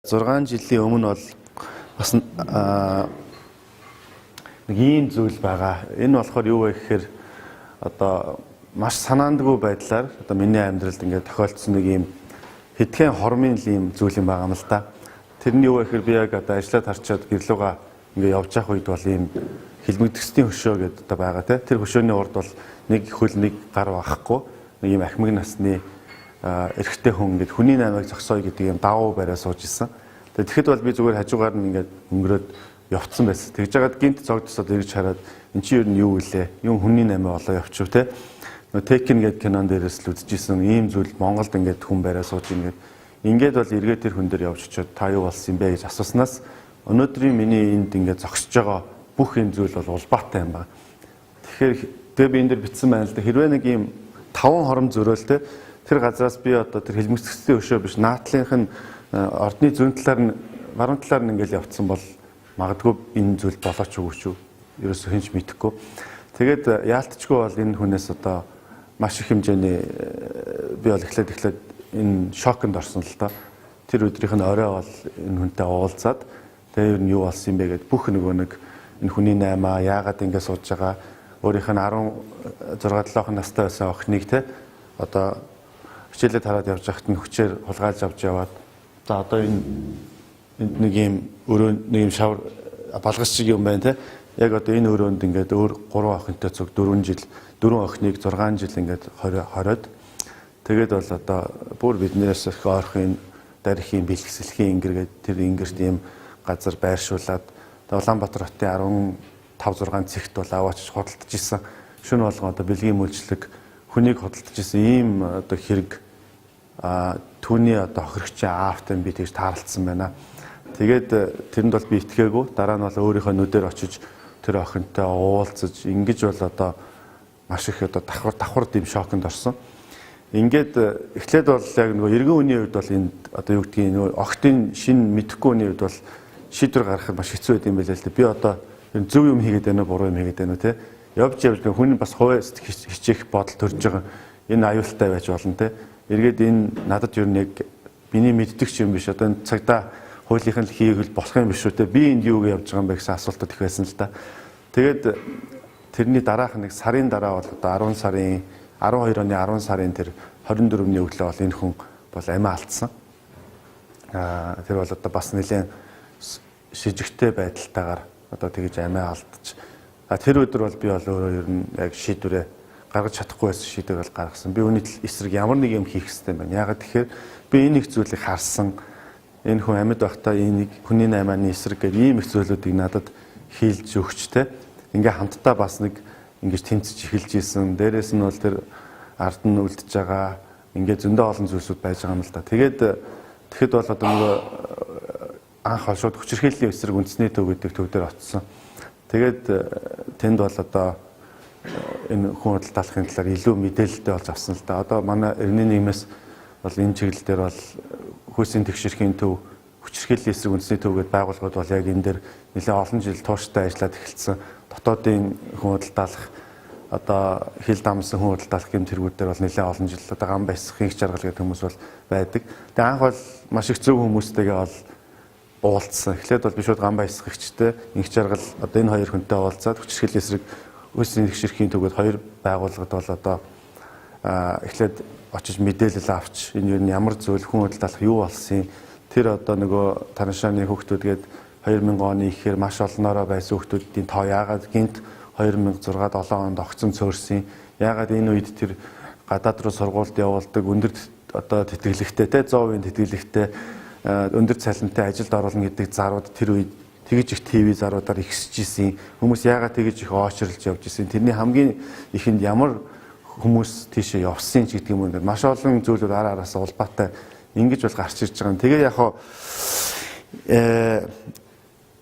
6 жилийн өмнө бол бас нэг ийм зүйл байгаа. Энэ болохоор юу вэ гэхээр одоо маш санаандгүй байдлаар одоо миний амьдралд ингээд тохиолдсон нэг ийм хэдхэн хормын ийм зүйл юм байгаа юм л да. Тэрний юу вэ гэхээр би яг одоо ажиллаад харчаад гэрлүүгээ ингээд явж явах үед бол ийм хилмигдэсний хөшөө гэдэг одоо байгаа те. Тэр хөшөөний урд бол нэг хөл нэг гар багахгүй нэг ийм ахмиг насны эрэгтэй хүн ингээд хүний наймыг зогсооё гэдэг юм давуу бариа сууж исэн. Тэгэхэд бол би зүгээр хажуугаар нь ингээд өнгөрөөд явцсан байсан. Тэгж жагаад гинт зогдсоод ирж хараад эн чинь юу нь юу вэ? Юм хүний наймаа болоо явчих те. Нөө Текен гэдэг кинон дээрээс л үзчихсэн ийм зүйл Монголд ингээд хүн бариа сууж ингээд бол эргээд тэр хүн дээр явж очиод та юу болсон юм бэ гэж асууснаас өнөөдрийн миний энд ингээд зогсож байгаа бүх энэ зүйл бол улбаатай юм байна. Тэгэхээр би энэ дээр бичсэн байна л да. Хэрвээ нэг ийм 5 хором зөрөөлтэй тэр газраас би одоо тэр хилмигцэстэй өшөө биш наадлынх нь ордны зүүн талаар нь баруун талаар нь ингээл явцсан бол магадгүй энэ зүйл болооч үгүй ч ерөөсөө хинч мэдэхгүй. Тэгээд яалтчгүй бол энэ хүнээс одоо маш их хэмжээний би бол эхлээд энэ шоконд орсон л да. Тэр өдрийнх нь орой бол энэ хүнтэй уулзаад тэгээд ер нь юу болсон юм бэ гэд бүх нөгөө нэг энэ хүний наймаа яагаад ингэ сууж байгаа өөрийнх нь 16-7 настай байсан охиныг те одоо хичээлээ тараад явж байхад нь хүчээр хулгайлж авч яваад за одоо энэ нэг юм өрөө нэг юм шавар балгас шиг юм байна те яг одоо энэ өрөөнд ингээд өөр 3 охинтой цуг 4 жил 4 охиныг 6 жил ингээд хороод тэгээд бол одоо бүр биднээс их ойрхон дархийн бэлгэсэлхийн ингэргээд тэр ингэрт ийм газар байршуулад Улаанбаатар хотын 15-6 цэгт бол аваач худалдаж исэн. Шөнө болгон одоо бэлгийн мөлжлөг хүнийг худалдаж исэн ийм одоо хэрэг түүний одоо хохирогчийн аавтай би тэгж таарлцсан байна. Тэгээд тэрэнд бол би итгээгүй. Дараа нь бол өөрийнхөө нүдээр очиж тэр охинтой уулзаж ингэж бол одоо маш их одоо давхар дэм шоконд орсон. Ингээд эхлээд бол яг нөгөө эргэн үеийн үед бол энэ одоо юу гэдгийг нөгөө охтын шин мэдэхгүй үеийн үед бол шийдвэр гаргахад маш хэцүү байд юм байна л да. Би одоо зөв юм хийгээд байна уу, буруу юм хийгээд байна уу те. Явж хүн бас хувь хичээх бодол төрж байгаа. Энэ аюултай байж болно те. Эргээд энэ надад юу нэг миний мэддэг юм биш. Одоо энэ цагдаа хуулийнх нь хийгэл болох юм биш үү те. Би энд юу гэж явж байгаа юм бэ гэсэн асуултууд их байсан л да. Тэгээд тэрний дараах нэг сарын дараа бол одоо 10 сарын 12 оны 10 сарын тэр 24-ний өглөө бол энэ хүн бол амиа алдсан. Тэр бол одоо бас нэлээд шижигтэй байдалтайгаар одоо тэгж амиа алдчих. Тэр өдөр бол би бол өөрөө ер нь яг шийдвэрээ гаргаж чадахгүй байсан шийдвэр бол гаргасан. Би үүний эсрэг ямар нэг юм хийх хэрэгтэй байна. Яагаад тэгэхээр би энэ их зүйлийг харсан. Энэ хүн амьд байхдаа энийг хүний наймааны эсрэг гэдэг ийм их зүйлүүдийг надад хийлж өгчтэй. Ингээ хамтдаа бас нэг ингэж тэмцэж эхэлж ийсэн. Дээрээс нь бол тэр ард нь үлдэж байгаа. Ингээ зөндөө олон зүйлсүүд байж байгаа юм л да. Тэгэхэд бол одоо нөгөө анх шууд хүчирхийллийн эсрэг үндэсний төв гэдэг төв дээр очсон. Тэгээд тэнд бол одоо энэ хүн худалдаалахын талаар илүү мэдээлэлтэй болж авсан л да. Одоо манай эрхийн нийгмээс бол энэ чиглэл дээр бол хүйсийн тэгшэрхийн төв, хүчирхийллийн эсрэг үндэсний төв гэдэг байгууллагууд бол яг энэ дээр нэлээд олон жил тууштай ажиллаад эхэлсэн. Дотоодын хүн худалдаалах одоо хил дамсан хүн худалдаалах гэм тэргүүд дээр бол нэлээд олон жил одоо ган байсах их жаргал гэдэг хүмүүс бол байдаг. Тэгээд анх бол маш их зөв хүмүүстэйгээ бол уулзсан. Эхлээд бол би шууд ган байсах ихчтэй их жаргал одоо энэ хоёр хүнтэй уулзаад хүчирхийллийн эсрэг хүйсийн тэгшэрхийн төвөд хоёр байгууллагад бол одоо эхлээд очиж мэдээлэл авч энэ юу ямар зүйл хүн худалдаалах юу болсон тэр одоо нөгөө таншааны хүүхдүүд гээд 2000 оны ихээр маш олноороо байсан хүүхдүүдийн тоо яагаад гинт 2006-7 онд огцон цөөрсөн яагаад энэ үед тэр гадаад руу сургуульд явуулдаг өндөр одоо тэтгэлэгтэй те 100% тэтгэлэгтэй өндөр цалинтай ажилд оруулна гэдэг зарууд тэр үед тэгж их ТV заруудаар ихсэж исэн хүмүүс яагаад тэгж их оочрлж явж исэн тэрний хамгийн ихэнд ямар хүмүүс тийшээ явсан ч гэдэг юм ингээд маш олон зүйлүүд араас улбаатай ингэж бол гарч ирж байгаа юм. Тэгээ яг хоо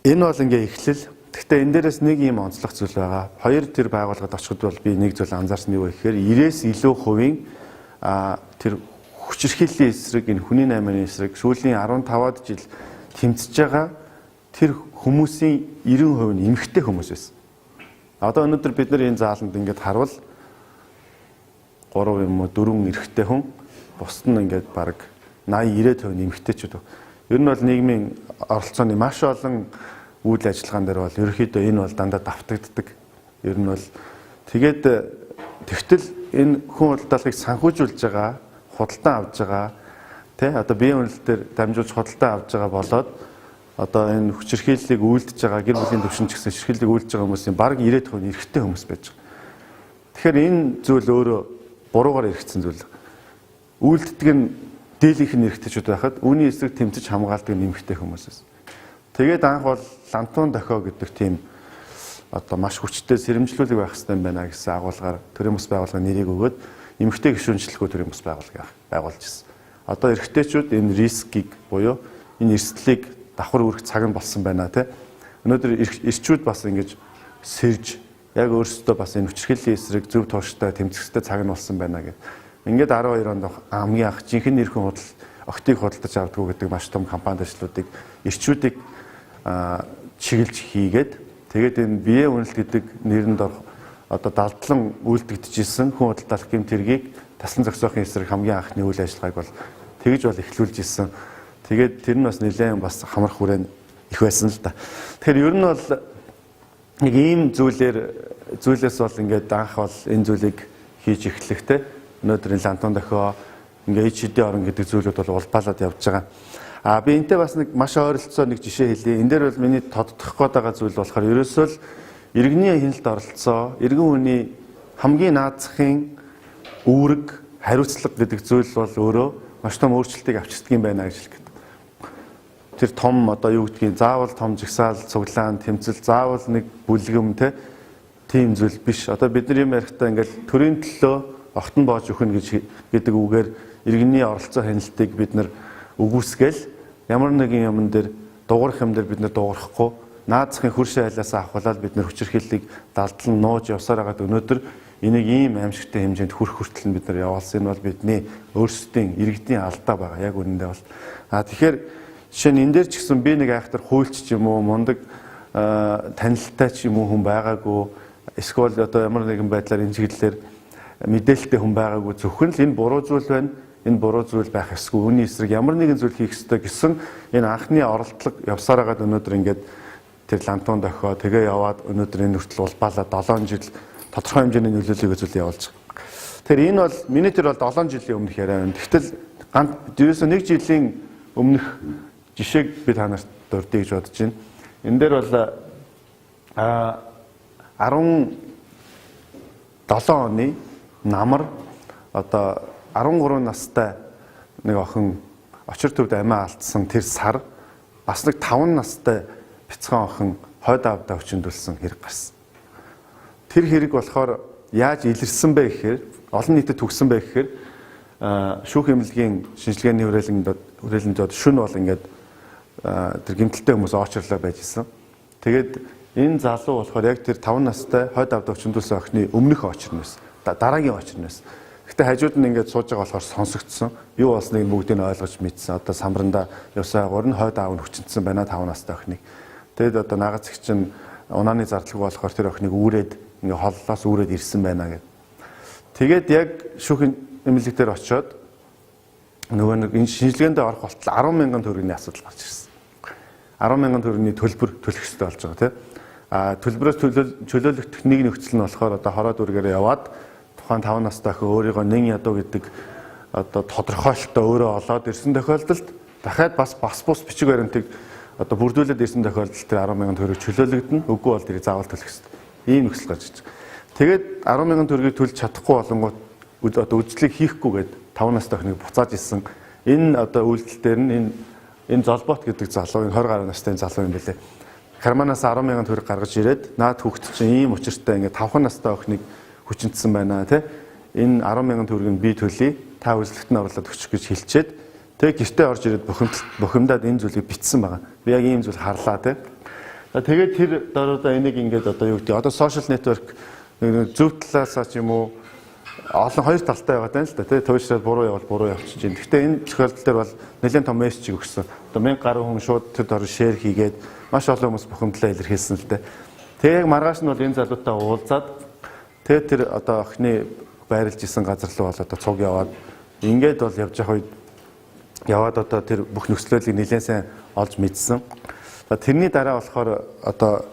энэ бол ингээ эхлэл. Гэхдээ энэ дээрээс нэг юм онцлог зүйл байгаа. Хоёр тэр байгууллагад очиход бол би нэг зүйл анзаарсан юу вэ гэхээр 90-ээс илүү хувийн тэр хүчирхийллийн эсрэг энэ хүний наймааны эсрэг сүүлийн 15-аад жил тэмцэж байгаа тэр хүмүүсийн 90% нь эмэгтэй хүмүүс байсан. Одоо өнөөдөр бид нар энэ зааланд ингээд харвал 3 юм уу 4 эрэгтэй хүн бусд нь ингээд баг 80-90% нь эмэгтэйчүүд. Ер нь бол нийгмийн оролцооны маш олон үйл ажиллагаан дээр бол ерөөхдөө энэ бол дандаа давтагддаг. Ер нь бол тэгээд тэгтэл энэ хүн худалдааллыг санхүүжүүлж байгаа, худалдан авж байгаа, тий одоо биеийн үнэлэлтээр дамжуулж худалдан авж байгаа болоод одоо энэ хүчирхийллийг үйлдэж байгаа гэр бүлийн төвшин ч гэсэн ширхийллийг үйлдэж байгаа хүмүүсийн бараг 90% нь эрэгтэй хүмүүс байж байгаа. Тэгэхээр энэ зүйл өөрөө буруугаар эргэцсэн зүйл. Үйлддэг нь дийлийнх нь эрэгтэйчүүд байхад үүний эсрэг тэмцэж хамгаалдаг нэмэгтэй хүмүүсээс. Тэгээд анх бол Лантуун дохио гэдэг тийм одоо маш хүчтэй сэрэмжлүүлэг байх хэрэгтэй байна гэсэн агуулгаар төрийн бас байгууллагын нэрийг өгөөд эмэгтэй гишүүнчлэхүү төрийн бас байгууллага байгуулж ирсэн. Одоо эрэгтэйчүүд энэ рискийг буюу энэ эрсдлийг давхар үрэх цаг нь болсон байна тий. Өнөөдөр эрчүүд бас ингэж сэрж яг өөрсдөө бас энэ хүчирхийллийн эсрэг зөв тууштай тэмцэхтэй цаг нь болсон байна гэх. Ингээд 12 онд хамгийн анх жинхэнэ эрхэн октыг худалдаж авдгуу гэдэг маш том компани ажлуудыг эрчүүдийг чиглэж хийгээд тэгээд энэ биеийн үнэлт гэдэг нэрэнд одоо далдлан үйлдэгдэжсэн хүн худалдаалах гэмт хэргийг таслан зохицохын эсрэг хамгийн анхны үйл ажиллагааг бол тэгж бол эхлүүлж ирсэн. Тэгээд тэр нь бас нэлээд бас хамрах хүрээнд их байсан л да. Тэгэхээр ер нь бол нэг ийм зүйлээс бол ингээд анх бол энэ зүйлийг хийж эхлэхтэй. Өнөөдрийн Лантуун дохио ингээд шидийн оронг гэдэг зүйлүүд бол улбаалаад явж байгаа. Би энтэй бас нэг маш ойролцоо нэг жишээ хэлье. Энэ дээр бол миний тодтох гээд байгаа зүйл болохоор ерөөсөө л иргэний хяналт оролцоо, иргэн хүний хамгийн наазахын үүрэг, хариуцлага гэдэг зүйл бол өөрөө маш том өөрчлөлтийг авчирдаг юм байна гэж хэлдэг. Тэр том одоо юу гэдгийг заавал том жигсаал, цуглаан, тэмцэл, заавал нэг бүлгэм тийм зүйл биш. Одоо бид нар юм ярихдаа ингээд төрийн төлөө огтон боож өгнө гэдэг үгээр иргэний оролцоо хяналтыг бид нар үгүйсгээл ямар нэгэн юмн дээр дуурах юм дээр бид нар дуурахгүй наазахын хөршин айлаас авахлаад бид нар хүчирхийллийг далдлан нууж явсаар хагаад өнөөдөр энийг ийм аимшигтай хэмжээнд хүрэх хүртэл бид нар явуулсан. Энэ бол бидний өөрсдийн иргэдийн алдаа байгаа. Яг үнэндээ бол тэгэхээр жишээ нь энэ дээр ч гэсэн би нэг айхтар хуульч ч юм уу мундаг танилттай ч юм уу хүн байгаагүй эсвэл одоо ямар нэгэн байдлаар энэ чиглэлээр мэдээлэлтэй хүн байгаагүй зөвхөн л энэ буруу зүйл байна. Энэ буруу зүйл байх ёсгүй. Үүний эсрэг ямар нэгэн зүйл хийх ёстой гэсэн энэ анхны оролдлого явсаар хагаад өнөөдөр ингээд тэр Лантуун дохио тэгээ яваад өнөөдөр энэ хүртэл улбаалаад 7 жил тодорхой хэмжээний нөлөөллийг үзүүлж явуулж байгаа. Тэгэхээр энэ бол миний тэр бол 7 жилийн өмнөх яриа байна. Тэгтэл ерөөсөө 1 жилийн өмнөх жишээг би та нарт дурдъя гэж бодож байна. Энэ дээр бол 17 оны намар одоо 13 настай нэг охин очир төвд амиа алдсан тэр сар бас нэг 5 настай бяцхан охин хойд авдаа өчнөдүүлсэн хэрэг гарсан. Тэр хэрэг болохоор яаж илэрсэн бэ гэхээр олон нийтэд төгсөн бэ гэхээр шүүх эмнэлгийн шинжилгээний хүрээлэнд шөнө бол ингээд тэр гэмтэлтэй хүмүүс очрлоо байж исэн. Тэгээд энэ залуу болохоор яг тэр 5 настай хойд авдаа өчнөдүүлсэн охины өмнөх очир нь байсан. Дараагийн очир нь байсан. Гэхдээ хажууд нь ингээд сууж байгаа болохоор сонсогдсон. Юу болсныг бүгдийг нь ойлгож мэдсэн. Одоо самбаранда явсаа гурн хойд аав нь хүчнэсэн байна 5 настай охиныг. Тэгэд одоо нагаз их чинь унааны зардлага болохоор тэр охиныг үүрээд ингээд холлоос үүрээд ирсэн байна гэд. Тэгээд яг шүүх эмнэлэг дээр очиод нөгөө нэг энэ шинжилгээнд орох болтол 10,000 төгрөгийн асуудал гарч ирсэн. 10,000 төгрөгийн төлбөр төлөх ёстой болж байгаа тийм. Төлбөрөөс чөлөөлөгдөх нэг нөхцөл нь болохоор одоо хороод үргээр яваад тухайн 5 настай охин өөрийгөө нэн ядуу гэдэг одоо тодорхойлолтоо өөрөө олоод ирсэн тохиолдолд дахиад бас бус бичиг баримтыг одоо бүрдүүлээд ирсэн тохиолдолд тэр 10,000 төгрөг чөлөөлөгдөнө. Үгүй бол тэрийг заавал төлөх ёстой. Ийм нөхцөл гарч ирж байгаа. Тэгээд 10,000 төгрөгийг төлж чадахгүй болонгууд одоо үйлчлэг хийхгүйгээд 5 настай охиныг буцааж ирсэн. Энэ одоо үйлдэл дээр нь энэ золбот гэдэг залуу 20 гаруй настай залуу юм билээ. Карманаас 10,000 төгрөг гаргаж ирээд наад хүүхэд чинь ийм учиртай ингээд 5 настай охиныг хүчнэсэн байна тий. Энэ 10,000 төгрөгийг би төлье. Та үйлчлэгт нь оруулаад өгчих гэж хэлчихэд тэгээ гэртээ орж ирээд бухимдаад энэ зүйлийг битсэн байгаа. Би яг ийм зүйл харлаа тий. Тэгээд тэр дөрөвдөө энийг ингээд одоо юу гэдэг одоо сошиал нэтворк зөв талаасаа ч юм уу олон хоёр талтай байгаа даа л да тий. Туушраад буруу явал буруу явчих чинь. Гэхдээ энэ тохиолдол дээр бол нэлээд том мессеж өгсөн. Одоо 1000 гаруй хүн шууд тэр дор шеэр хийгээд маш олон хүмүүс бухимдлаа илэрхийлсэн л дээ. Тэгээ яг маргааш нь бол энэ залуутай уулзаад тэгээ тэр одоо охины байрлж исэн газар руу бол одоо цуг яваад ингээд бол явж явах үед яваад одоо тэр бүх нөхцөлийг нэлээд сайн олж мэдсэн. Тэрний дараа болохоор одоо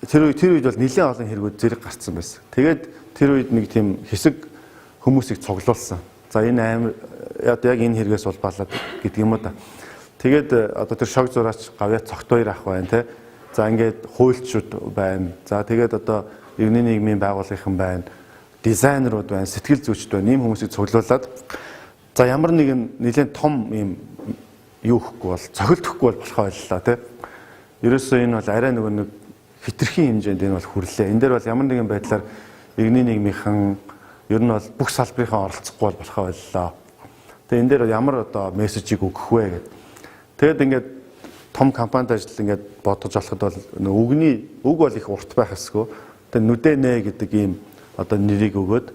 тэр үед бол нэлээд олон хэрэгүүд зэрэг гарцсан байсан. Тэгээд тэр үед нэг тийм хэсэг хүмүүсийг цуглуулсан. За энэ амар одоо яг энэ хэрэгээс улбаалаад гэдэг юм уу да. Тэгээд одоо тэр шог зураач гавьяа цогт хоёр ах байна те. За ингээд хуульчуд байна. За тэгээд одоо иргэний нийгмийн байгууллагын байна. Дизайнерууд байна, сэтгэл зүйчд байна. Ийм хүмүүсийг цуглуулад за ямар нэгэн нэлээд том ийм юу хөхгүй бол цохилдохгүй бол болохоо байлаа те. Ерөөсөө энэ бол арай нэг хитрхийн хэмжээнд энэ бол хүрлээ. Энэ дээр бол ямар нэгэн байдлаар иргэний нийгмийнхэн ер нь бол бүх салбарынхаа оролцохгүй бол болохоо байлаа. Тэгээ энэ дээр ямар одоо мессежийг өгөх вэ гэдэг. Тэгэд ингээд том компанид ажил ингээд бодож олоход бол үг бол их урт байх хэсгөө. Тэгээ нүдэ нэ гэдэг ийм одоо нэрийг өгөөд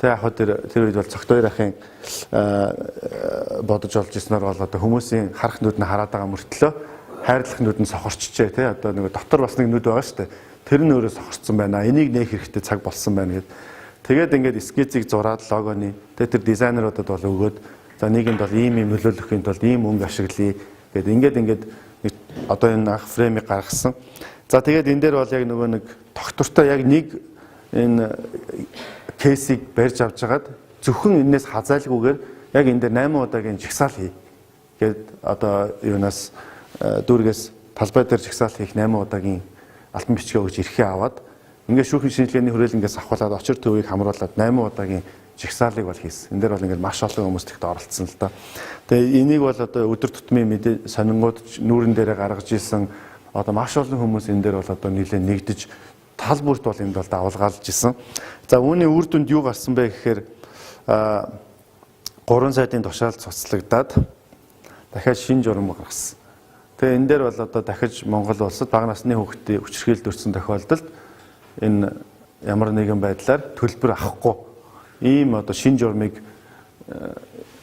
тэгээ яг тэр үед бол цогт хоёр ахын бодож олж ирснээр бол одоо хүмүүсийн харах нүд нь хараад байгаа мөртлөө хайрлах нүд нь сохорчжээ тий одоо нэг дотор бас нэг нүд байгаа шүү дээ. Тэр нь өөрөө сохорцсон байна. Энийг нээх хэрэгтэй цаг болсон байна гэд. Тэгээд ингээд скицийг зураад логоны тэгээ тэр дизайнеруудад бол өгөөд за нийгэмд бол ийм нөлөөлөхийн тулд ийм өнгө ашиглая гэд ингээд одоо энэ ах фреймийг гаргасан. За тэгээд энэ дээр бол яг нөгөө нэг доктортой яг нэг энэ кейсийг барьж авч хагаад зөвхөн энэс хазайлгүйгээр яг энэ дээр 8 удаагийн жигсаал хий. Гэд одоо юунаас дүүргээс талбай дээр жигсаал хийх 8 удаагийн алтан бичгээ өгж эрхээ аваад ингээд шүүхийн шинжилгээний хүрээлэнгээс авахлаад очир төвийг хамруулад 8 удаагийн жигсаалыг бол хийсэн. Энэ дээр бол ингээд маш олон хүмүүс тэгт оролцсон л да. Тэгээ энийг бол одоо өдөр тутмын мэдээ сонингууд нүүрэн дээрээ гаргаж исэн одоо маш олон хүмүүс энэ дээр бол одоо нэлээд нэгдэж тал бүрт бол энд бол давалгаалж исэн. За үүний үр дүнд юу гарсан бэ гэхээр 3 саяын тушаал цуцлагдаад дахиад шинэ журам гаргасан. Тэгээ энэ дээр бол одоо дахиж Монгол улсад бага насны хүүхдийн хүчирхийлэлд өртсөн тохиолдолд энэ ямар нэгэн байдлаар төлбөр авахгүй ийм одоо шинэ журмыг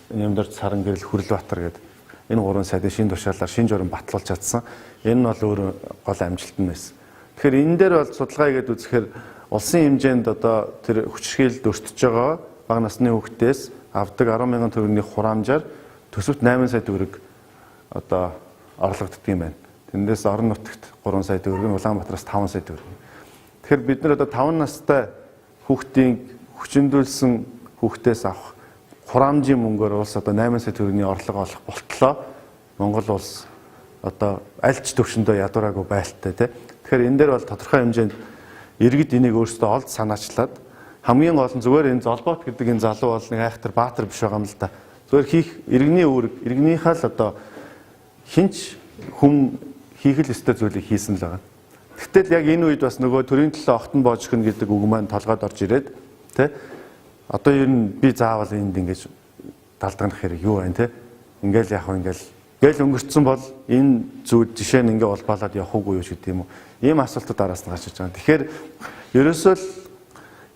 Нямдарч сарын гэрэл Хүрлбаатар гэдэг энэ 3 саяын шинэ тушаалаар шинэ журам батлуулж чадсан. Энэ нь бол өөр гол амжилт нь байсан. Тэгэхээр энэ дээр бол судалгаа хийгээд үзэхээр улсын хэмжээнд одоо тэр хүчирхийлэлд өртөж байгаа бага насны хүүхдээс авдаг 10,000 төгрөгийн хураамжаар төсөвт 8 сая төгрөг одоо орлогддог юм байна. Тэндээс орон нутагт 3 сая төгрөг, Улаанбаатараас 5 сая төгрөг. Тэгэхээр бид нар одоо 5 настай хүүхдийн хүчиндүүлсэн хүүхдээс авах хураамжийн мөнгөөр улс одоо 8 сая төгрөгийн орлого олох болтлоо Монгол улс одоо аль ч төвшөндөө ядуураагүй байлттай тий. Тэгэхээр энэ дээр бол тодорхой хэмжээнд иргэд энийг өөрсдөө олж санаачлаад хамгийн гол нь зүгээр энэ золбоот гэдэг энэ залуу бол нэг айхтар баатар биш байгаа юм л да. Зүгээр хийх иргэний үүрэг, иргэнийхээ л одоо хинч хүм хийх л ёстой зүйлийг хийсэн л байгаа. Гэтэл яг энэ үед бас нөгөө төрийн төлөө огтон боожхно гэдэг үг маань толгойд орж ирээд тий. Одоо ер нь би заавал энд ингэж далдгах хэрэг юу байна тий. Ингээл яг ингээл өнгөрцөн бол энэ зүйл жишээ нь ингээ улбаалаад явах уугүй юу гэдэг юм уу. Ийм асуултууд араас нь гарч иж байгаа. Тэгэхээр ерөөсөө л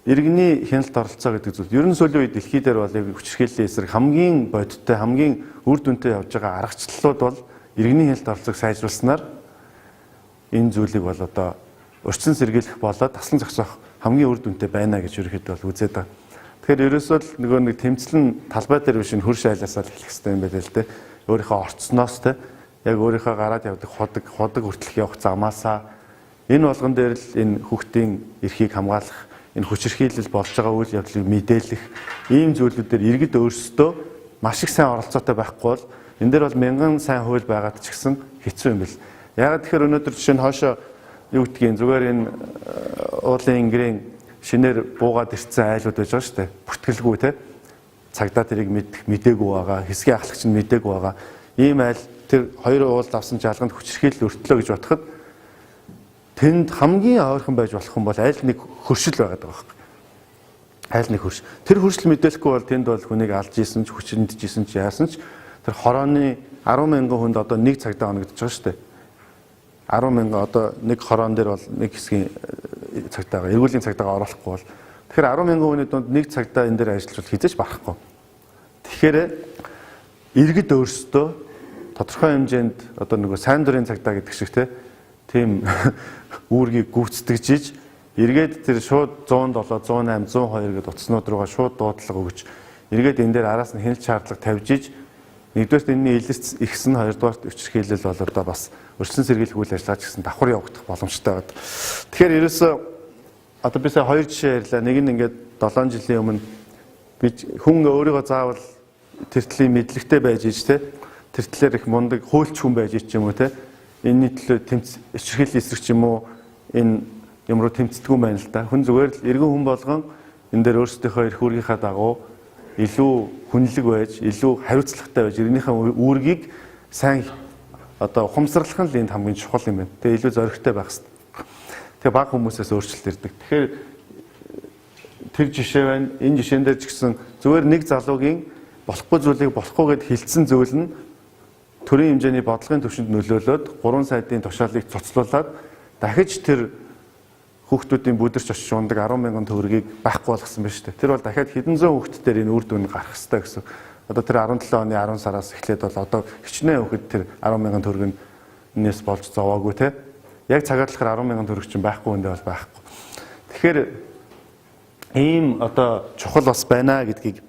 иргэний хяналт оролцоо гэдэг зүйл. Ер нь сүүлийн үед дэлхий дээр бол яг хүчирхийллийн эсрэг хамгийн бодиттой, хамгийн үр дүнтэй явж байгаа аргачлалууд бол иргэний хяналт оролцоог сайжруулснаар энэ зүйлийг бол одоо урьдчилан сэргийлэх болоод таслан зогсоох хамгийн үр дүнтэй байна гэж ерөөхдөө бол үзээд байгаа. Тэгэхээр ерөөсөө л нөгөө нэг тэмцэл нь талбай дээр биш нь хөрш айлаасаа л хэлэх хэрэгтэй юм байна л дээ. Өөрийнхөө орцсноос те яг өөрийнхөө гараад явдаг ходог хүртэлх явах замаасаа энэ болгон дээр л энэ хүүхдийн эрхийг хамгаалах, энэ хүчирхийлэл болж байгаа үйл явдлыг мэдээлэх ийм зүйлүүдээр иргэд өөрсдөө маш их сайн оролцоотой байхгүй бол энэ дээр бол мянган сайн хууль байгаад ч гэсэн хэцүү юм бэл. Яг тэгэхээр өнөөдөр жишээ нь хоошоо юу гэдгийг зүгээр энэ уулын ингэрийн шинээр буугаад ирсэн айлууд байж байгаа шүү дээ. Бүртгэлгүй те цагдаа тэрийг мэдээгүй байгаа, хэсгийн ахлагч нь мэдээгүй байгаа. Ийм айл тэр хоёр уулд авсан жаалганд хүчирхийлэл өртлөө гэж бодоход тэнд хамгийн ойрхон байж болох юм бол аль нэг хөршил байгаад байгаа байхгүй. Аль нэг хөрш. Тэр хөршил мэдээлэхгүй бол тэнд бол хүнийг алж ийсэн ч хүчиндж ийсэн ч яасан ч тэр хорооны 10,000 хүнд одоо нэг цагдаа оногдож байгаа шүү дээ. 10,000 одоо нэг хороон дээр бол нэг хэсгийн цагдаагаа, эргүүлийн цагдаагаа оруулахгүй бол тэгэхээр 10,000 хүний дунд нэг цагдаа энэ дээр ажиллаж хизээч барахгүй. Тэгэхээр иргэд өөрсдөө тодорхой хэмжээнд одоо нөгөө сайн дурын цагдаа гэдэг шиг тийм үүргийг гүйцэтгэж эргээд тэр шууд 107, 108, 102 гэдэг утаснууд руугаа шууд дуудлага өгч эргээд энэ дээр араас нь хяналт шаардлага тавьж иж нэгдүгээр энэний илэрч ихсэн, хоёрдугаар өчрхийлэл бол одоо бас өрчлөн сэргийлэх үйл ажиллагаа ч гэсэн давхар явагдах боломжтой байдаг. Тэгэхээр ерөөсөө одоо би сая хоёр жишээ ярьлаа. Нэг нь ингээд 7 жилийн өмнө би хүн өөрийгөө заавал тэртлийн мэдлэгтэй байж иж те тэртлэр их мундаг хуульч хүн байж ич юм уу те энэний төлөө тэмц ичрхийлэл эсрэг юм уу энэ юм руу тэмцдэггүй байна л да. Хүн зүгээр л эргэн хүн болгон энэ дээр өөрсдийнхөө эрх үүргийнхаа дагуу илүү хүнлэг байж, илүү хариуцлагатай байж, иргэнийхээ үүргийг сайн одоо ухамсарлах нь л энд хамгийн чухал юм байна. Тэгээ илүү зоригтой байх хэрэгтэй. Тэгээ баг хүмүүсээс өөрчлөлт ирдэг. Тэгэхээр тэр жишээ байна. Энэ жишээн дээр ч гэсэн зүгээр нэг залуугийн болохгүй зүйлийг болохгүй гэд хилцсэн зүйл нь төрийн хэмжээний бодлогын түвшинд нөлөөлөд 3 саяын тушаалыг цоцлуулад дахиж тэр хүүхдүүдийн бүдэрч очиж ундаг 10,000 төгрөгийг байхгүй болгосон байна шүү дээ. Тэр бол дахиад хэдэн зуун хүүхд дээр энэ үр дүн гарах хэрэгтэй гэсэн. Одоо тэр 17 оны 10 сараас эхлээд бол одоо хичнээн хүүхэд тэр 10,000 төгрөг нээс болж зовоогүй те. Яг цагаатлахаар 10,000 төгрөг чинь байхгүй үндэ бол байхгүй. Тэгэхээр ийм одоо чухал бас байна гэдгийг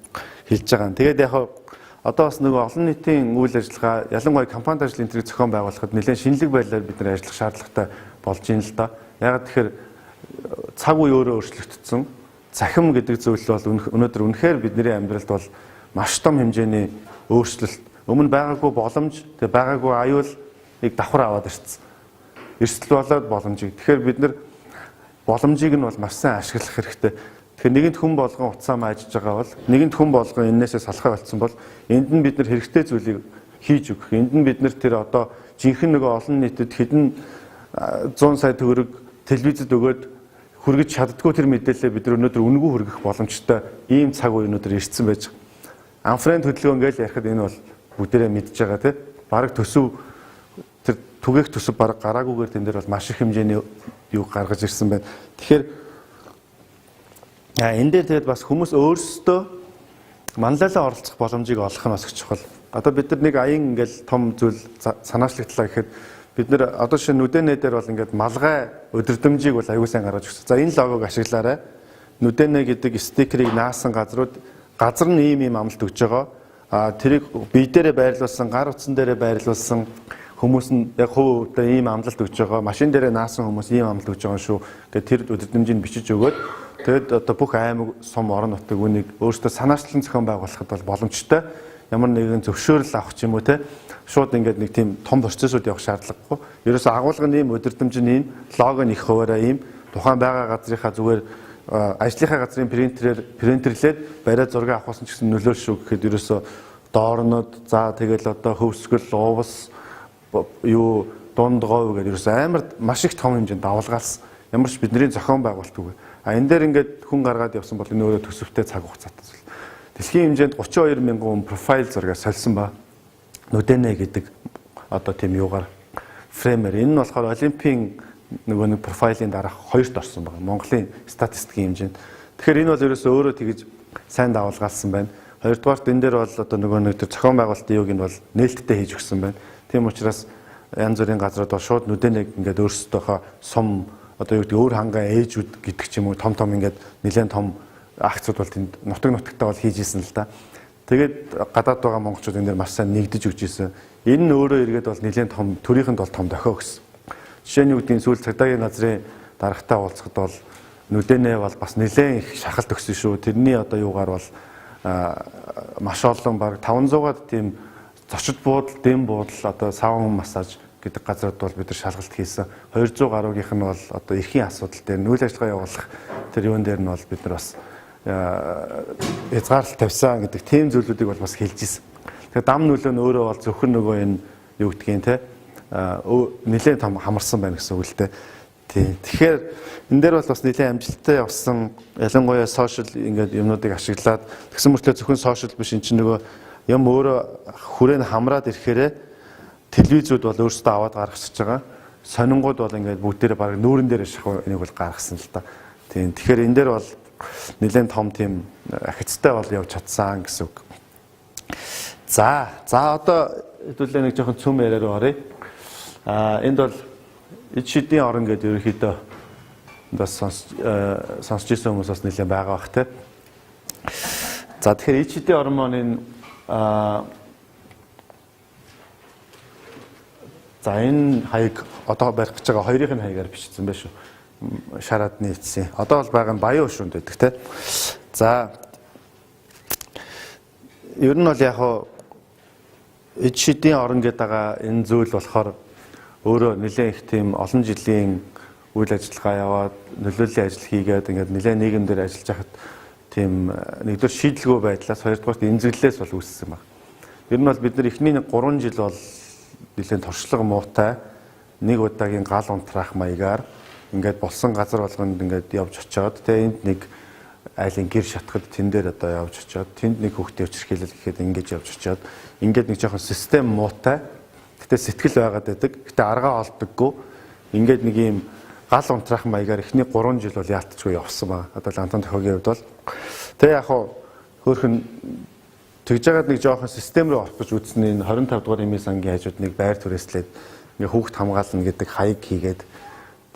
хэлж байгаа юм. Тэгээд яг одоо бас нөгөө олон нийтийн үйл ажиллагаа ялангуяа компанид ажлын тэрэг зохион байгуулахад нэлээд шинэлэг байдлаар бид нар ажиллах шаардлагатай болж байна л да. Яг тэгэхээр цаг үе өөрөө өөрчлөгдсөн. Цахим гэдэг зүйл бол өнөөдөр үнэхээр бидний амьдралд бол маш том хэмжээний өөрчлөлт. Өмнө байгаагүй боломж, тэгээ байгаагүй аюулыг давхар аваад ирсэн. Эрсдэл болоод боломжийг. Тэгэхээр бид нар боломжийг нь бол маш сайн ашиглах хэрэгтэй. Тэгэхээр нэгэнт хүн болгон утсаа маажж байгаа бол нэгэнт хүн болгон энээсээ салхаа болцсон бол энд нь бид нар хэрэгтэй зүйлийг хийж өгөх. Энд нь бид нар тэр одоо жинхэнэ нөгөө олон нийтэд хэдэн 100 сая төгрөг телевизэд өгөөд хүргэж чаддгүй тэр мэдээлэлээ бид нар өнөөдөр үнэгүй хүргэх боломжтой ийм цаг үе өнөөдөр ирсэн байж байгаа. Анфрен хөдөлгөөн гэж ярихад энэ бол бүгдээрээ мэдж байгаа тийм. Бараг төсөв тэр түгээх төсөв бараг гараагүйгээр тэн дээр бол маш их хэмжээний юу гаргаж ирсэн байна. Тэгэхээр энэ дээр тэгээд бас хүмүүс өөрсдөө манлайлаа оролцох боломжийг олох нь бас их чухал. Одоо бид нар нэг аян ингээл том зүйл санаачлагдлаа гэхэд бид нар одоо шинэ нүдэнэ дээр бол ингээд малгай өдөрдөмжийг бол аягүй сайн гаргаж өгсөн. За энэ логог ашиглаарай. Нүдэнэ гэдэг стикерийг наасан газар нь ийм амлалт өгж байгаа. Тэрийг бие дээрээ байрлуулсан, гар утсан дээрээ байрлуулсан хүмүүс нь яг хувь удаа ийм амлалт өгж байгаа. Машин дээрээ наасан хүмүүс ийм амлалт өгж байгаа шүү. Тэгээд тэр өдөрдөмжийг бичиж өгөөд тэгээд одоо бүх аймаг, сум, орон нутаг үнийг өөрсдөө санаачлан зохион байгуулахад бол боломжтой. Ямар нэгэн зөвшөөрөл авах ч юм уу те шууд ингээд нэг тийм том процессууд явах шаардлагагүй. Ерөөсөө агуулгын ийм өдөрдөмж нь ийм лого нь их хуваараа ийм тухайн байгаа газрынхаа зүгээр ажлынхаа газрын принтерлээд бариад зураг авахсан ч гэсэн нөлөөл шүү гэхэд ерөөсөө доорнод за тэгэл одоо хөвсгөл уувс юу дунд говь гэдэг ерөөсөө амар маш их том хэмжээнд давалгаалсан. Ямар ч бидний зохион байгуулалт үгүй. Энэ дээр ингээд хүн гаргаад явсан бол энэ өөрөө төсөвтэй цаг хугацаатай зүйл. Дэлхийн хэмжээнд 32,000 хүн профайл зураг сольсон ба нүдэнэ гэдэг одоо тийм юугаар фреймер. Энэ нь болохоор олимпийн нөгөө нэг профайлын дараах 2-т орсон байна. Монголын статистикийн хэмжээнд. Тэгэхээр энэ бол ерөөсөө өөрөө тэгж сайн давалгаалсан байна. Хоёрдугаарт энэ дээр бол одоо нөгөө нэг тэр зохион байгуулалтын юуг нь бол нээлттэй хийж өгсөн байна. Тийм учраас янз бүрийн газрууд бол шууд нүдэнэг ингээд өөрсдийнхөө сум одоо юу гэдэг өөр хангаан ээжүүд гэдэг ч юм уу том ингээд нэлээд том акцууд бол тэнд нутагтаа бол хийж исэн л да. Тэгээд гадаад байгаа монголчууд энэ дээр маш сайн нэгдэж өгч исэн. Энэ нь өөрөө эргээд бол нэлээд том төрийнхэнд бол том дохио гэсэн. Жишээ нь юу гэдэг сүүл цагдаагийн газрын дарагтай уулзахад бол нүдэнэ бол бас нэлээд их шахалт өгсөн шүү. Тэрний одоо юугаар бол маш олон баг 500-аад тийм зочид буудал, дэм буудал одоо саван массаж гэдэг газрууд бол бид нар шалгалт хийсэн. 200 гаруйгийнх нь бол одоо эрхийн асуудал дээр нүүл ажиллагаа явуулах тэр юун дээр нь бол бид нар бас хязгаарлалт тавьсан гэдэг тийм зүйлүүдийг бол бас хэлж ирсэн. Тэгэхээр дам нөлөө нь өөрөө бол зөвхөн нөгөө энэ юу гэдгийг те нэлээд том хамарсан байна гэсэн үг л дээ. Тэгэхээр энэ дээр бол бас нэлээд амжилттай явсан. Ялангуяа сошиал ингээд юмнуудыг ашиглаад тэгсэн мөртлөө зөвхөн сошиал биш энэ чинь нөгөө юм өөрөө хүрээн хамраад ирэхээрээ телевизүүд бол өөрсдөө аваад гаргасч байгаа. Сонингууд бол ингээд бүгдээрээ баг нүүрэн дээр шахав энийг бол гаргасан л та. Тэгэхээр энэ дээр бол нэлээд том тийм ахицтай бол явж чадсан гэсэн үг. За одоо хэдүүлээ нэг жоохон цөм яриа руу оръё. Энд бол шидийн оронг гэдэг ерөнхийдөө бас сонсч ирсэн хүмүүс бас нэлээд байгаа бах те. За тэгэхээр ичдийн гормонын за энэ хаяг одоо барих гэж байгаа хоёрын хаягаар бичсэн байх шүү. Шараад нийцсэн. Одоо бол байгаа нь баян өшөнд байдаг те. За ер нь бол яг хоо шидийн оронг гэдэг байгаа энэ зүйл болохоор өөрөө нэлээд их тийм олон жилийн үйл ажиллагаа яваад нөлөөллийн ажил хийгээд ингээд нэлээд нийгэм дээр ажиллаж байхад тийм нэгдүгээр шийдлгүй байдлаас хоёрдугаар эмзэглэлээс бол үүссэн байна. Ер нь бол бид нар эхний 3 жил бол нэлээд туршлага муутай нэг удаагийн гал унтраах маягаар ингээд болсон газар болгонд ингээд явж очиод тэгээ энд нэг айлын гэр шатхад тэн дээр одоо явж очиод тэнд нэг хүүхдээ өчрхийлэл гэхэд ингэж явж очиод ингээд нэг жоохон систем муутай гэтээ сэтгэл байгаад байдаг. Гэтээ аргаа олдоггүй ингээд нэг юм гал унтраах маягаар эхний 3 жил бол яалтчгүй явсан ба. Одоо Лантуун дохиогийн хувьд бол тэгээ яг хоо хөөхөн тэгж жагаад нэг жоохон систем рүү орох гэж үзсэн энэ 25 дугаар эмийн сангийн хажууд нэг байр түрээслээд ингээ хүүхд хамгаална гэдэг хаяг хийгээд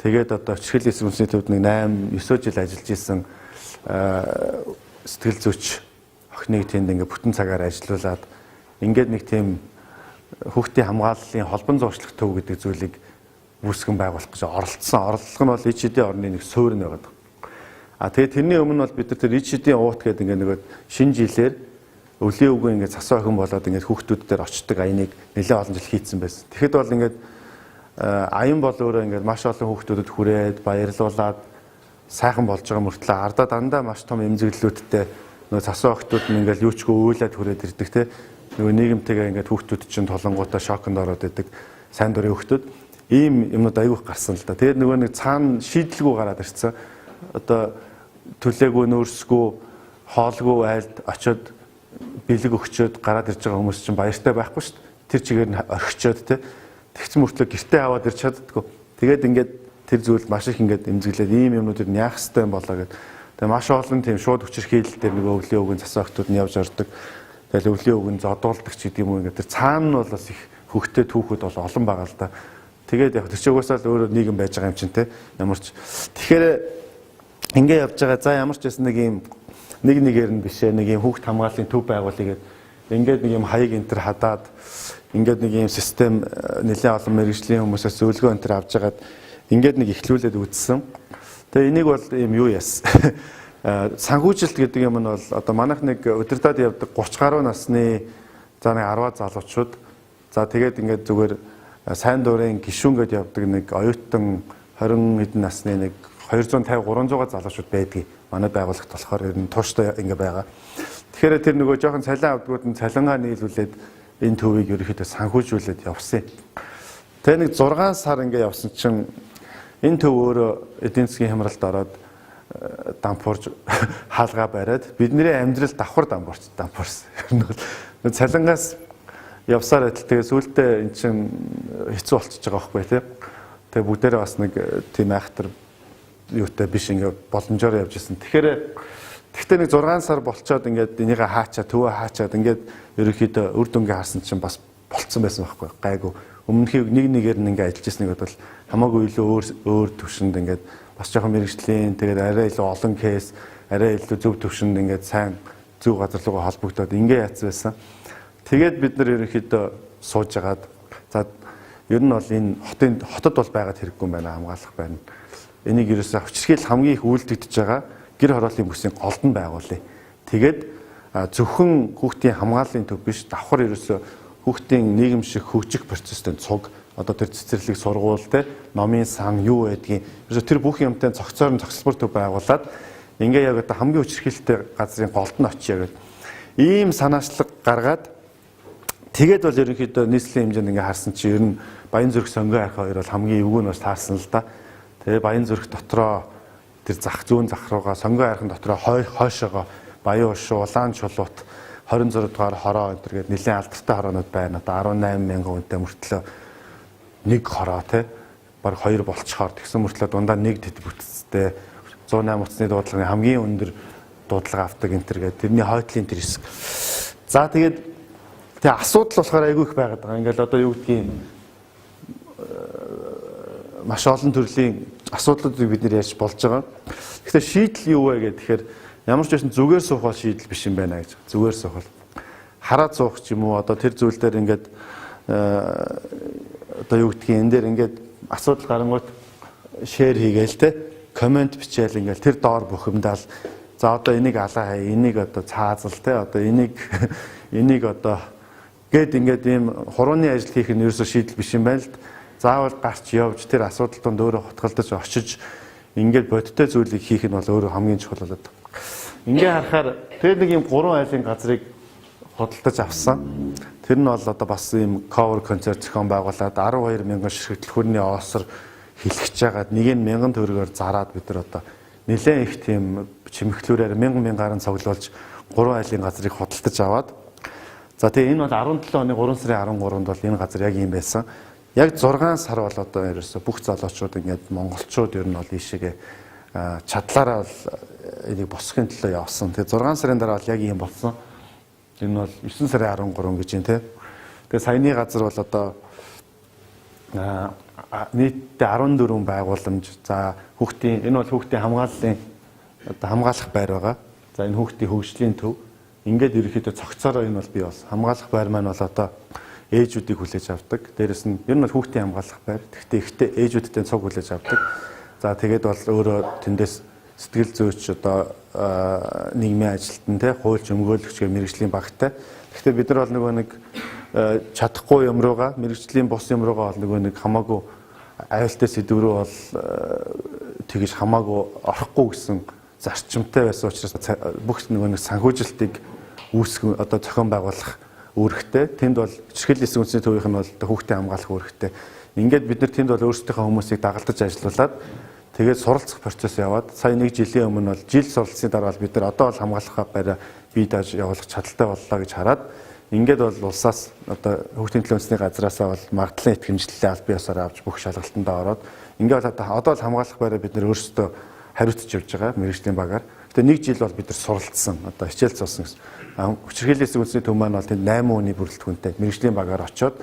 тэгээд одоо чихэл эсрэг үндэсний төвд нэг 8-9 жил ажиллаж исэн сэтгэл зүйч охиныг тэнд ингээ бүтэн цагаар ажилуулад ингээд нэг тийм хүүхдийн хамгааллын холбон зуршлах төв гэдэг зүйлийг үүсгэн байгуулах гэж оролцсон. Оролцох нь бол ичдийн орны нэг суурь нэг байдаг. Тэгээд тэрний өмнө бол бид нар тэр ичдийн уут гэдэг ингээ нэг шинэ жилээр өвлийн үгүй ингээ засаа охин болоод ингээ хүүхдүүд дээр очдог аяныг нэлээд олон жил хийцэн байсан. Тэгэхэд бол ингээ аян бол өөрөө ингээ маш олон хүүхдүүдэд хүрээд баярлуулад сайхан болж байгаа мөртлөө ардаа дандаа маш том эмзэглэлүүдтэй нөгөө засаа охтууд нь ингээ юучгүй уйлаад хүрээд ирдэг те. Нөгөө нийгэмтэйгээ ингээ хүүхдүүд чинь толонгуудаа шоконд ороод идэг сайн дурын хүүхдүүд ийм юмнууд аягүй гарсан л да. Тэгээд нөгөө нэг цаана шийдлгүй гараад ирсэн. Одоо төлөөгүй нөөсгүй хоолгүй айлд очиод бэлэг өгчөөд гараад ирж байгаа хүмүүс чинь баяртай байхгүй шүү дээ. Тэр чигээр нь орхичоод те. Тэгсэн мөртлөө гэртээ аваад ирч чаддаггүй. Тэгээд ингээд тэр зүйл маш их ингээд эмзэглээд ийм юмнуудыг яах ёстой юм болоо гэд. Тэгээ маш олон тийм шууд хүчирхийлэл дээр нөгөө өвлийн үгэн засаа охтууд нь явж ордог. Тэгэл өвлийн үгэн зодуулдаг ч гэдэг юм уу ингээд тэр цаана нь бол бас их хөвгтэй түүхүүд бол олон байгаа л да. Тэгээд яг тэр чинь угаасаа л өөрөө нийгэм байж байгаа юм чинь те. Ямар ч. Тэгэхээр ингээд явж байгаа. За ямар ч байсан нэг ийм нэг нэгээр нь бишээ нэг ийм хүүхд хамгааллын төв байгуулъя гэд. Ингээд нэг юм хаяг энтер хадаад ингээд нэг ийм систем нэлээд олон мэргэжлийн хүмүүсээс зөвлөгөө энтер авч жагаад ингээд нэг ихлүүлээд үзсэн. Тэгээ энийг бол ийм юу яасан. Санхүүжилт гэдэг юм нь бол одоо манайх нэг удирдаад явдаг 30 гаруй насны за нэг 10 залуучууд за тэгээд ингээд зүгээр сайн дурын гишүүнгээд явдаг нэг оюутан 20 хэдэн насны нэг 250-300 залуучууд байдгийг манай байгууллагт болохоор ер нь тууштай ингээ байгаа. Тэгэхээр тэр нөгөө жоохон цалин авдгууд нь цалингаа нийлүүлээд энэ төвийг ерөөхдөө санхүүжүүлээд явсан. Тэгээ нэг 6 сар ингээ явсан чинь энэ төв өөрөө эдийн засгийн хямралд ороод дампуурж хаалгаа бариад бидний амьдрал давхар дампуурсан. Ер нь цалингаас явсаар адил тэгээ сүүлдээ эн чинь хэцүү болчихж байгаа байхгүй тий. Тэгээ бүгдээрээ бас нэг тийм айхтар юутай биш ингээ боломжоор явж исэн. Тэгэхдээ нэг 6 сар болцоод ингээд энийг төвөө хаачаад ингээд ерөөхдөө үр дүнгээ харсан чинь бас болцсон байсан байхгүй гайгүй. Өмнөхийг нэгээр нь ингээ ажиллаж ирснийг бол хамаагүй илүү өөр төвшөнд ингээд бас жоохон мэрэгжлийн тэгээд арай илүү олон кейс, арай илүү зөв төвшөнд ингээд сайн зөв газар руу холбогдоод ингээ яатсан байсан. Тэгээд бид нар ерөөхдөө сууж агаад за ер нь бол энэ хотод бол байгаад хэрэггүй юм байна хамгаалах байна. Энийг ерөөсөө хүчирхийлэл хамгийн их үйлдэгдэж байгаа гэр хорооллын бүсийн голд нь байгуулъя. Тэгээд зөвхөн хүүхдийн хамгааллын төв биш давхар ерөөсөө хүүхдийн нийгэм шиг хөгжих процесстэн цуг одоо тэр цэцэрлэг сургууль те номын сан юу байдгийг ерөөсөө тэр бүх юмтай цогцоор нь зохицолбор төв байгуулад ингээ яг одоо хамгийн хүчирхийлэлтэй газрын голд нь очие гэдэг ийм санаачлаг гаргаад тэгээд бол ерөнхийдөө нийслэлийн хэмжээнд ингээ харсан чи ер нь Баян зүрх сонгоо арх хоёр бол хамгийн эвгүй нь бас таарсан л да. Тэгээ Баян зүрх дотроо тэр зүүн зах руугаа сонгоо архын дотроо хойшоогоо Баян ушуу, Улаан чулуут 26 дугаар хороо энэ гээд нэлийн алдартай хороонууд байна. Одоо 18,000 хүнтэй мөртлөө нэг хороо те баг 2 болцохоор тэгсэн мөртлөө дундаа нэг дэд бүтцтэй 108 утасны дуудлагын хамгийн өндөр дуудлага авдаг энэ гээд тэрний хойтлын тэр хэсэг. За тэгээд тэгээ асуудал болохоор айгүй их байгаад байгаа. Ингээл одоо юу гэдгийг маш олон төрлийн асуудлуудыг бид нэр ярьж болж байгаа. Тэгэхээр шийдэл юу вэ гэхээр ямар ч байсан зүгээр суух бол шийдэл биш юм байна гэж. Зүгээр суух бол хараад суух ч юм уу одоо тэр зүйл дээр ингээд одоо юу гэдгийг энэ дээр ингээд асуудал гарангууд шеэр хийгээл те комент бичээл ингээд тэр доор бухимдаал за одоо энийг алаа хай энийг одоо цаазал те одоо энийг одоо гээд ингээд ийм хурууны ажил хийх нь ерөөсөө шийдэл биш юм байна л заавал гарч явж тэр асуудал донд өөрөө хотголдож очиж ингээд бодиттой зүйлийг хийх нь бол өөрөө хамгийн чухал болоод. Ингээ харахаар тэр нэг ийм 3 айлын газрыг худалдаж авсан. Тэр нь бол одоо бас ийм cover концерт зохион байгуулад 12,000 ширхэгдэл хүрний оосор хэлчихэж байгаад нэг нь 1000 төгрөгөөр зараад бид нар одоо нэлээд их тийм чимэглүүрээр 1000 гаруй цуглуулж 3 айлын газрыг худалдаж аваад за тэгээ энэ бол 17 оны 3 сарын 13-нд бол энэ газар яг ийм байсан. Яг 6 сар бол одоо ерөөсө бүх залуучууд ингээд монголчууд ер нь бол ийшээгээ чадлаараа бол энийг босхын төлөө явсан. Тэгээ 6 сарын дараа бол яг ийм болсон. Энэ бол 9 сарын 13 гэж юм те. Тэгээ саяны газар бол одоо нийтдээ 14 байгууламж. За хүүхдийн энэ бол хүүхдийн хамгааллын одоо хамгаалах байр байгаа. За энэ хүүхдийн хөгжлийн төв. Ингээд ерөөхдөө цогцороо энэ бол бий болсон. Хамгаалах байр маань бол одоо ээжүүдийг хүлээж авдаг. Дээрэс нь ер нь хүүхдийн хамгаалах байр. Гэхдээ ихтэй ээжүүдтэй цуг хүлээж авдаг. За тэгээд бол өөрөө тэндээс сэтгэл зүйч одоо нийгмийн ажилтан те хуульч өмгөөлөгч гэх мэрэгжлийн багтай. Гэхдээ бид нар бол нөгөө нэг чадахгүй юм руугаа мэрэгжлийн бус юм руугаа бол нөгөө нэг хамаагүй аюултай сэдврүү бол тэгж хамаагүй орохгүй гэсэн зарчимтай байсан учраас бүх нөгөө нэг санхүүжилтийг үүсгэх одоо зохион байгуулах үүрэгтэй. Тэнд бол чихэл эсрэг үндэсний төвийнх нь бол хүүхдийн хамгаалах үүрэгтэй. Ингээд бид нар тэнд бол өөрсдийнхөө хүмүүсийг дагалдаж ажиллуулад тэгээд суралцах процесс яваад сая 1 жилийн өмнө бол жил суралцсны дараа бид нар одоо бол хамгаалах байраа бий дааж явуулах чадaltaй боллоо гэж хараад ингээд бол улсаас одоо хүүхдийн төлөө үндэсний газраасаа бол магадлалын итгэмжлэлээ аль бие ёсоор авч бүх шалгалтандаа ороод ингээд одоо л хамгаалах байраа бид нар өөрсдөө хариуцж явж байгаа мэрэгжлийн багаар. Гэтэ 1 жил бол бид нар суралцсан одоо хичээл зоосон гэсэн. Хүчирхийллийн эсрэг үндэсний төв маань бол тэнд 8 өдрийн бүрэлдэхүүнтэй мэрэгжлийн багаар очоод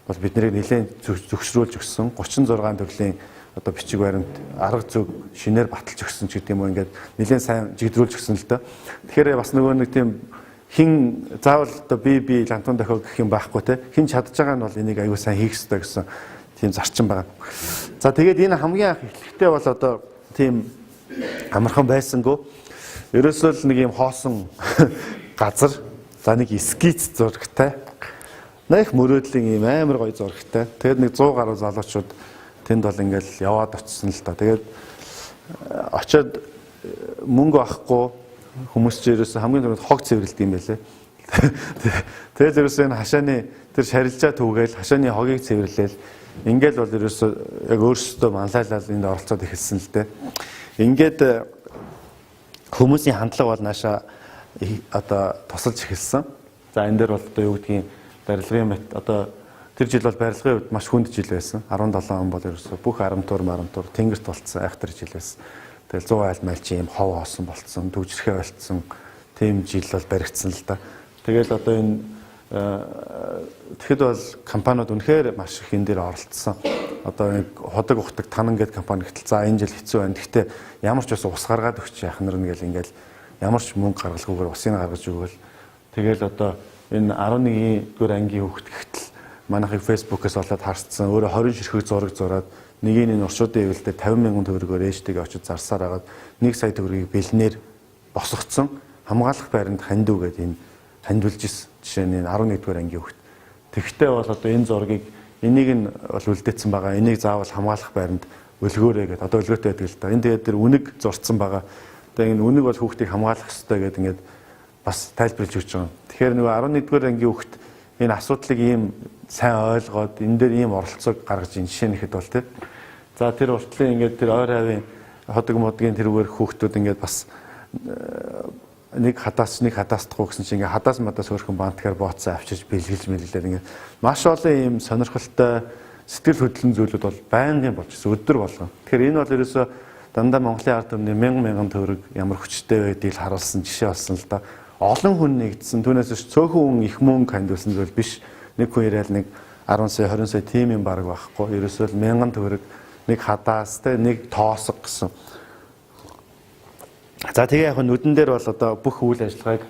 бол бид нарыг нэлээд зөвшрүүлж өгсөн 36 төрлийн одоо бичиг баримт арга зүг шинээр баталж өгсөн ч гэдэг юм уу ингээд нэлээд сайн жигдрүүлж өгсөн л доо. Тэгэхээр бас нөгөө нэг тийм хин заавал одоо би лантуун дохио гэх юм байхгүй те хин чадж байгаа нь бол энийг аюу сайн хийх ёстой гэсэн тийм зарчим байна. За тэгээд энэ хамгийн анх эхлэхдээ бол одоо тийм амархан байсангүй ерөөсөө л нэг юм хоосон газар за нэг скиц зурагтай нэг мөрөөдлийн юм амар гоё зурагтай. Тэгээд нэг 100 гаруй залуучууд тэнд бол ингээл яваад очсон л доо. Тэгээд очиод мөнгө авахгүй хүмүүс ч ерөөсөө хамгийн түрүүнд хог цэвэрлдэг юм байлээ. Тэгээд ерөөсөө энэ хашааны тэр шарилжаа түүгээл хашааны хогийг цэвэрлээл ингээл бол ерөөсөө яг өөрсдөө манлайлал энд оролцоод эхэлсэн л дээ. Ингээд хүмүүсийн хандлага бол нааша одоо тусалж эхэлсэн. За энэ дээр бол одоо юу гэдгийг барилгын мэт одоо тэр жил бол барилгын хувьд маш хүнд жил байсан. 17 он бол ерөөсөө бүх арамтуур тэнгэрт болцсон айхтар жил байсан. Тэгэл 100 айл мальчин юм хов хоосон болцсон, төвжирхээ болцсон тийм жил бол баригдсан л да. Тэгэл одоо энэ тэгэхэд бол компаниуд үнэхээр маш их энэ дээр оролцсон. Одоо нэг ходог ухдаг танан гэдэг компани гэтэл за энэ жил хэцүү байна. Гэхдээ ямар ч бас ус гаргаад өгч яах нар нэгэл ингээл ямар ч мөнгө гаргалгүйгээр усыг гаргаж өгвөл тэгэл одоо энэ 11-р ангийн хүүхэд гэтэл манайхыг фэйсбүүкээс олоод харцсан. Өөрөө 20 ширхэг зураг зураад нэгийг энэ уршуудын хэвлэлдээ 50,000 төгрөгөөр ээжтэйгээ очиж зарсаар хагаад 1 сая төгрөгийг бэлнээр босгоцсон. Хамгаалах байранд хандив гэдэг энэ хандвилж ирсэн. Жишээ нь 11-р ангийн хүүхэд. Тэгвэл бол одоо энэ зургийг энийг нь бол үлдээсэн байгаа. Энийг заавал хамгаалах байранд өлгөөрэй гэдэг. Одоо өлгөөтэй байдаг л да. Энэ тэгээд тэр үнэг зурцсан байгаа. Тэгээд энэ үнэг бол хүүхдийг хамгаалах ёстой гэдэг ингээд бас тайлбарлаж өгч байгаа. Тэгэхээр нөгөө 11-р ангийн хүүхэд энэ асуудлыг ийм сайн ойлгоод энэ дээр ийм оролцоог гаргаж ин жишээ нэхэд бол тийм. За тэр уртлын ингээд тэр ойр хавийн ходог модгийн тэрүүгээр хүүхдүүд ингээд бас нэг хадаасдахгүй гэсэн чинь ингээд хадаас мадаас хөрхөн бантгаар бооцсон авчиж бэлгэлж мэлгэлээд ингээд маш олон ийм сонирхолтой сэтгэл хөдлөн зүйлүүд бол байнгын болж ирсэн өдөр болгон. Тэгэхээр энэ бол ерөөсөө дандаа Монголын ард түмний 1000 төгрөг ямар хүчтэй байдгийг харуулсан жишээ болсон л да. Олон хүн нэгдсэн түүнээс цөөхөн хүн их мөнгө хандуулсан зүйл биш. Нэг хүн ирээл нэг 10 сая 20 сая тийм юм баг байхгүй. Ерөөсөө л 1000 төгрөг нэг хадаас те нэг тоосго гэсэн. За тэгээ яг нүдэн дээр бол одоо бүх үйл ажиллагааг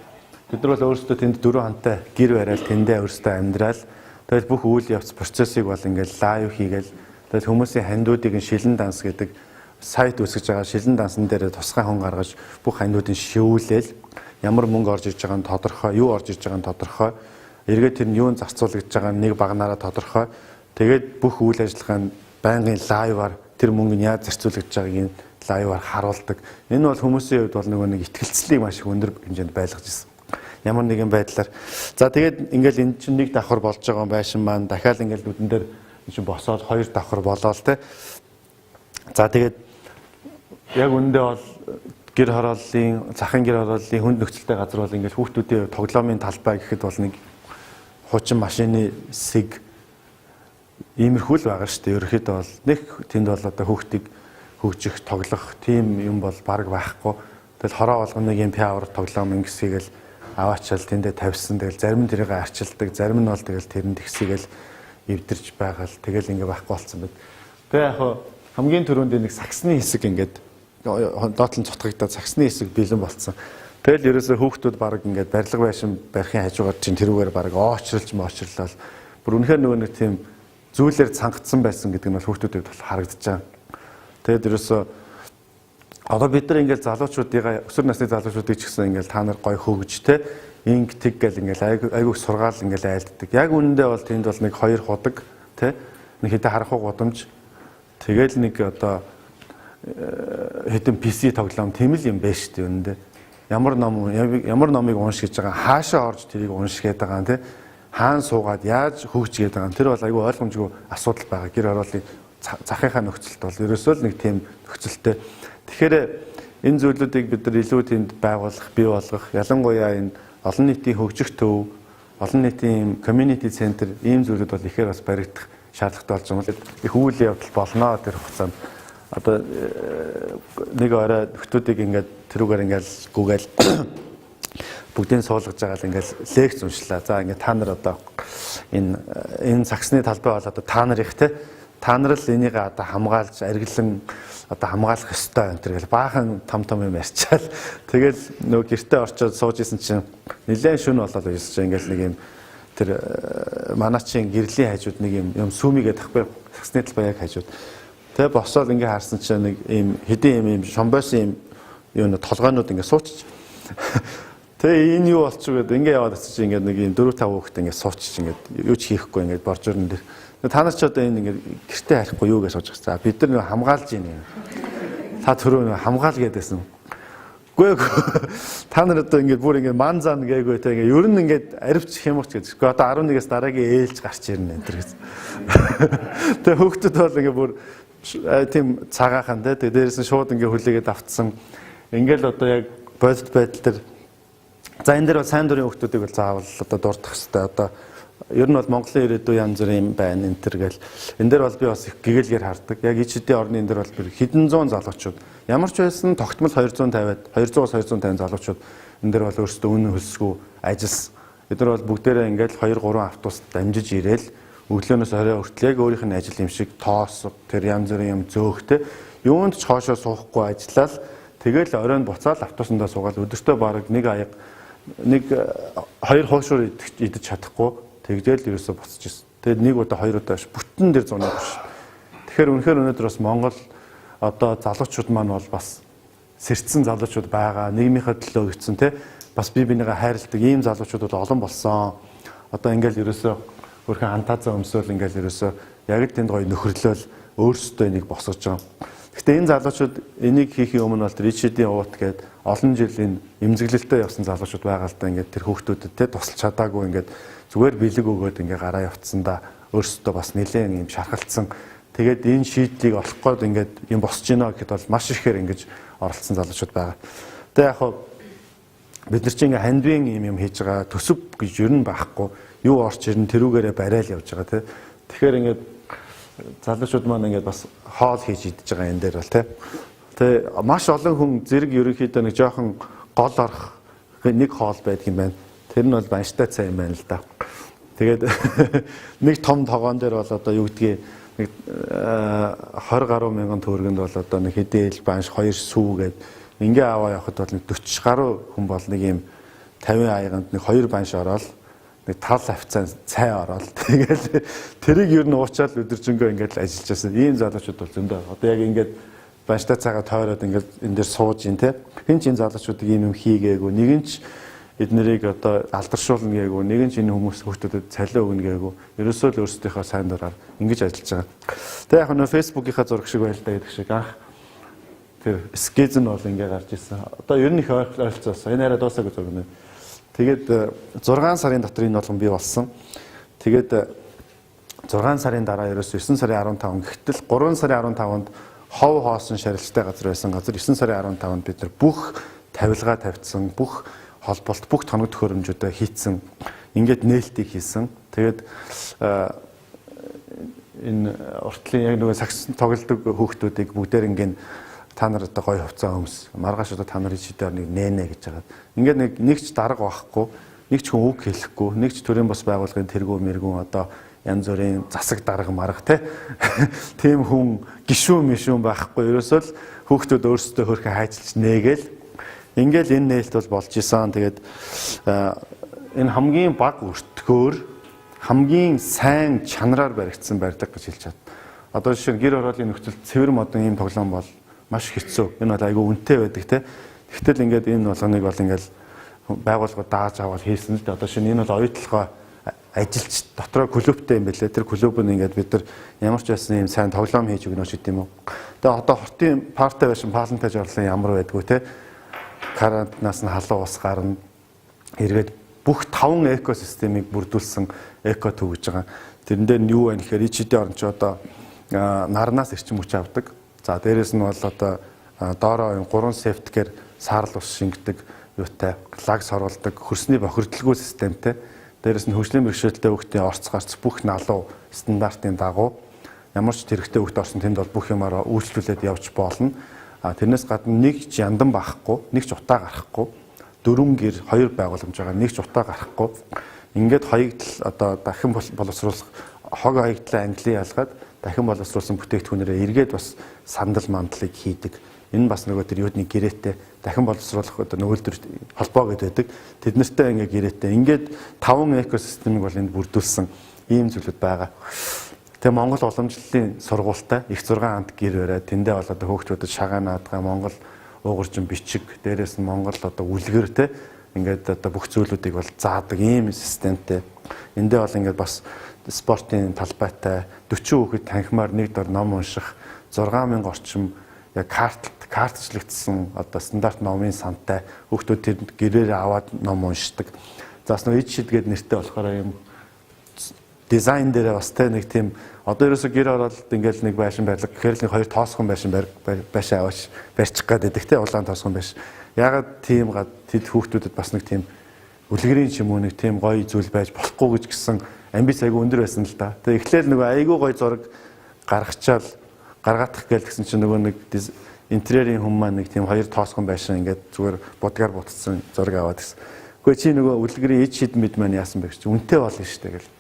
бид нар бол өөрсдөө тэнд 4 хонтой гэр бариад тэндээ өөрсдөө амьдрал тэгэл бүх үйл явц процессыг бол ингээл лайв хийгээл тэгэл хүмүүсийн хандуудыг шилэн данс гэдэг сайт үүсгэж байгаа шилэн дансан дээр тусгай хон гаргаж бүх хандуудыг шивүүлээл ямар мөнгө орж иж байгаа нь тодорхой, юу орж иж байгаа нь тодорхой, эргээд тэр нь юунд зарцуулагдж байгаа нь нэг багнаараа тодорхой. Тэгээд бүх үйл ажиллагаа нь байнгын лайваар тэр мөнгө нь яаж зарцуулагдж байгааг нь лайваар харуулдаг. Энэ бол хүмүүсийн хувьд бол нэг итгэлцлийг маш их өндөр хэмжээнд байлгаж ирсэн. Ямар нэгэн байдлаар. За тэгээд ингээл энэ чинь нэг давхар болж байгаа байшин маань дахиад ингээл нүдэн дээр чинь босоод 2 давхар болоод те. За тэгээд яг үндэ бол гэр хорооллын, захын гэр хорооллын хүнд нөхцөлтэй газар бол ингээл хүүхдүүдийн тоглоомын талбай гэхэд бол нэг хуучин машины сэг иймэрхүү л байгаа шүү дээ. Ерөнхийдөө бол нэг тэнд бол одоо хүүхдийг хөгжих, тоглох тийм юм бол баг байхгүй. Тэгэл хороо болгоно нэг юм пиавар тоглоом ингэсгээл аваачаал тэндээ тавьсан. Тэгэл зарим нь тэрийг арчилдаг, зарим нь бол тэгэл тэрэнд ихсгээл эвдэрч байгаа л тэгэл ингээ байхгүй болсон байд. Тэгээ яг хамгийн түрүүнд нэг саксны хэсэг ингээд доотлон цутгагдаад саксны хэсэг бэлэн болцсон. Тэгэл ерөөсөө хүүхдүүд баг ингээд барилга байшин барихын хажуугаар чинь тэрүүгээр баг оочрлал бүр үнэхээр нөгөө нэг тийм зүйлээр цангацсан байсан гэдэг нь бол хүүхдүүдэд бол харагдаж байгаа. Тэгээд ерөөсөө одоо бид нар ингээд залуучуудыг өсвөр насны залуучуудыг ч гэсэн ингээд та нар гой хөгж те инг тэг гэл ингээд айгүйх сургаал ингээд айлддаг. Яг үнэндээ бол тэнд бол нэг 2 худаг те нэг хэдэ харахгүй гудамж тэгэл нэг одоо хэдэн PC тоглоом тийм л юм байж шүү дээ үнэндээ. Ямар номыг уншиж байгаа хаашаа орж тэрийг уншгээд байгаа юм те хаан суугаад яаж хөгж гээд байгаа юм тэр бол айгүй ойлгомжгүй асуудал байгаа. Гэр хорооллын захынхаа нөхцөлд бол ерөөсөө л нэг тийм нөхцөлтэй. Тэгэхээр энэ зүйлүүдийг бид нар илүү тэнд байгуулах, бий болгох, ялангуяа энэ олон нийтийн хөгжих төв, олон нийтийн community center ийм зүйлүүд бол ихээр бас баригдах шаардлагатай болж байгаа юм. Их үйл явдал болно тэр хугацаанд. Одоо нэг орой нөхдүүдийг ингээд тэрүүгээр ингээд гүгээл бүгдийг суулгаж байгаа л ингээд лекц уншлаа. За ингээд та нар одоо энэ саксны талбай бол одоо та нар их те та нар л энийг одоо хамгаалж арилан одоо хамгаалах ёстой энэ төр гэл баахан том юм ярьчаал. Тэгэл нөгөө гэртээ орчоод сууж исэн чинь нэлээд шүн болоод байсан чинь ингээд нэг юм тэр манайчин гэрлийн хажууд нэг юм сүмигээд тахгүй саксны талбай яг хажууд. Тэгээ босоод ингээд харсан чинь нэг ийм хэдийн юм шомбойсон юм толгойнууд ингээд суучиж. Тэгээ энэ юу болчих вэ? Ингээд яваад очиж ингээд нэг юм 4-5 хүүхэд ингээд суучиж ингээд юу ч хийхгүй ингээд боржорн дээр. Та нар ч одоо энэ ингээд гэртээ харихгүй юу гэж сууж байгаа. За бид нар хамгаалж ийн юм. Та түрүү хамгаал гэдээсэн. Үгүй та нар одоо ингээд бүр ингээд манзан гээгүй те ингээд ер нь ингээд аривч хямгч гэж. Гэхдээ одоо 11-ээс дараагийн ээлж гарч ирнэ энэ төр гэж. Тэгээ хүүхдүүд бол ингээд бүр тийм цагаахан те дээрээс нь шууд ингээд хүлээгээд автсан. Ингээл одоо яг бодит байдал дээр за энэ дээр бол сайн дурын хүүхдүүдийг бол заавал одоо дурдах хэрэгтэй. Одоо ер нь бол Монголын ирээдүй янз бүрийн байна энэ төр гэл. Энэ дээр бол би бас их гэгээлгээр хардаг. Яг ичдийн орны энэ дээр бол би хэдэн зуун залуучууд ямар ч байсан тогтмол 250-аад 200-аас 250 залуучууд энэ дээр бол өөрсдөө үнэн хөлсгүй ажилласан. Бид нар бол бүгдээрээ ингээл 2-3 автобус дамжиж ирээл өглөөнөөс орой хүртэл яг өөрийнх нь ажил юм шиг тоосго тэр янз бүрийн юм зөөхтэй юунд ч хоошоо суухгүй ажиллаад тэгэл оройн буцаал автобусандаа суугаад өдөртөө бараг нэг аяг нэг 2 хоошоор идэж чадахгүй тэгдэл ерөөсө буцаж ирсэн. Тэгээд нэг удаа 2 удаа бүтэн дээр зунаад биш. Тэгэхээр үнэхээр өнөөдөр бас Монгол одоо залуучууд маань бол бас сэрцэн залуучууд байгаа. Нийгмийнхээ төлөө өгсөн те бас бие бинийгээ хайрладаг ийм залуучууд олон болсон. Одоо ингээл ерөөсө өөрхөн антаазаа өмсөөл ингээл ерөөсө яг л тэнд гоё нөхөрлөөл өөрсдөө энийг босгож байгаа. Гэхдээ энэ залуучууд энийг хийхийн өмнө бол тэр шидийн уут гээд олон жилийн эмзэглэлтэй явсан залуучууд байгаа л да ингээд тэр хүүхдүүдэд те тусалж чадаагүй ингээд зүгээр бэлэг өгөөд ингээ гараа явцсан да өөрсдөө бас нэлээд юм шархалцсан. Тэгээд энэ шийдлийг олох гээд ингээд юм босч гинэ гэхэд бол маш ихээр ингэж оролцсон залуучууд байгаа. Тэгээ яг хаа бид нар чинь ингээ хандвийн юм хийж байгаа төсөв гэж юу н байхгүй юу орч ирнэ тэрүүгээрээ барайл явж байгаа те. Тэгэхээр ингээд залуучууд маань ингээд бас хоол хийж идэж байгаа энэ дээр бол те. Тэгээ маш олон хүн зэрэг ерөнхийдөө нэг жоохон гол орох нэг хоол байдаг юм байна. Тэр нь бол банштай цай юм байна л да. Тэгээд нэг том тогоон дээр бол одоо юу гэдгийг нэг 20 гаруй мянган төгрөгөнд бол одоо нэг хэдэл банш 2 сүү гээд ингээ аваа явахад бол нэг 40 гаруй хүн бол нэг юм 50 аяганд нэг 2 банш ороод нэг тал авцаа цай ороод тэгэл тэрийг ер нь уучаал өдөржингөө ингээд ажиллаж байсан. Ийм залуучууд бол зөндөө. Одоо яг ингээд банштай цаагаа тойроод ингээд энэ дээр сууж ин тэ. Хин ч энэ залуучуудыг ийм юм хийгээгүй. Нэг нь ч эднэрийг одоо алдаршуулна гээгүй. Нэг нь ч энэ хүмүүс хүүхдүүдэд цалиу өгнө гээгүй. Ерөөсөө л өөрсдийнхөө сайн дураар ингэж ажиллаж байгаа. Тэг яг нөө фэйсбүүкийнхаа зураг шиг байлдаа гэдэг шиг анх тэр скиз нь бол ингээ гарч ирсэн. Одоо ер нь их ойролцоос. Энэ арай дуусаагүй зураг нэ. Тэгээд 6 сарын дотор энэ болгон бий болсон. Тэгээд 6 сарын дараа ерөөс 9 сарын 15 гэтэл 3 сарын 15-нд хов хоосон шарилжтай газар байсан газар 9 сарын 15-нд бид нар бүх тавилга тавьсан, бүх холболт, бүх тоног төхөөрөмжүүдээ хийцэн. Ингээд нээлтийг хийсэн. Тэгээд энэ уртлын яг нөгөө сакс тоглодог хүүхдүүдийг бүгдээр ингээд та нар одоо гоё хувцас өмс маргааш одоо та нарын шидээр нэг нэнэ гэж байгаа. Ингээд нэг ч дарга байхгүй, нэг ч хүн үг хэлэхгүй, нэг ч төрийн бас байгууллагын тэргүүн мэргүүн одоо янз бүрийн засаг дарга марга тийм хүн гişүүн мишүүн байхгүй. Ерөөсөө л хүүхдүүд өөрсдөө хөрхөн хайжилж нээгээл ингээл энэ нээлт бол болж исэн. Тэгээд энэ хамгийн бага өртгөөр хамгийн сайн чанараар баригдсан барьдаг гэж хэлж чад. Одоо жишээ нь гэр ороолын нөхцөлд цэвэр модон ийм тоглоом бол маш хэцүү. Энэ бол айгүй үнэтэй байдаг те. Тэгтэл ингээд энэ болгоныг бол ингээд байгууллагууд дааж аваад хийсэн л дээ. Одоо шинэ энэ бол оюутлогоо ажилч дотроо клубтэй юм байлээ. Тэр клуб нь ингээд бид нар ямар ч байсан юм сайн тоглоом хийж өгнө шүү дээ юм уу. Тэгээ одоо хортын партай байшин палантай жарлын ямар байдгүй те. Карантинаас нь халуун ус гарна. Эргээд бүх 5 экосистемийг бүрдүүлсэн эко төв гэж байгаа. Тэрэн дээр нь юу вэ гэхээр ичидийн орон ч одоо нарнаас эрчим хүч авдаг. За дээрэс нь бол одоо доороо 3 сефтгээр саарл ус шингэдэг юутай лагс оруулдаг хөрсний бохирдлгүй системтэй. Дээрэс нь хөгжлийн бэрхшээлтэй хүүхдийн орц гарц бүх налуу стандартын дагуу ямар ч тэрэгтэй хүүхд орсон тэнд бол бүх юмараа үйлчлүүлээд явж болно. Тэрнээс гадна нэг ч яндан байхгүй, нэг ч утаа гарахгүй, 4 гэр 2 байгууламж байгаа, нэг ч утаа гарахгүй. Ингээд хаягдл одоо дахин боловсруулах хог хаягдлаа англи ялгаад дахин боловсруулсан бүтээгдэхүүнээрээ эргээд бас сандал мандлыг хийдэг. Энэ бас нөгөө тэр юудны гэрээтэй дахин боловсруулах одоо нөгөөлдөр холбоо гэдэг байдаг. Тэд нартай ингээ гэрээтэй ингээд 5 экосистемийг бол энд бүрдүүлсэн ийм зүйлүүд байгаа. Тэгээ Монгол уламжлалын сургуультай их 6 амт гэр бариад тэндээ бол одоо хүүхдүүдэд шагаан наадгаа Монгол уугуржин бичиг дээрээс нь Монгол одоо үлгэр те ингээд одоо бүх зүйлүүдийг бол заадаг ийм системтэй. Эндээ бол ингээд бас спортын талбайтай 40 хүүхэд танхимаар нэг дор ном унших 6000 орчим яг картчлагдсан одоо стандарт номын сантай хүүхдүүд тэр гэрээрээ аваад ном уншдаг. Заас нэг иж шидгээд нэртэй болохоор юм дизайн дээр бас тэ нэг тийм одоо ерөөсө гэр ороод ингээл нэг байшин барилга гэхээр л нэг 2 тоосхон байшин байшаа аваач барьчих гээд тэ улаан тоосхон байш. Ягаад тийм гад тэд хүүхдүүдэд бас нэг тийм үлгэрийн ч юм уу нэг тийм гоё зүйл байж болохгүй гэж гисэн амбиц айгүй өндөр байсан л да. Тэгээ эхлээл нөгөө айгүй гоё зураг гаргачаал гаргаадах гээл гэсэн чинь нөгөө нэг интерьерийн хүн маань нэг тийм 2 тоосхон байшин ингээд зүгээр будгаар бутцсан зураг аваад гисэн. Гэхдээ чи нөгөө үлгэрийн иж шид мэд маань яасан бэ гэж үнэтэй болно шүү дээ гээл.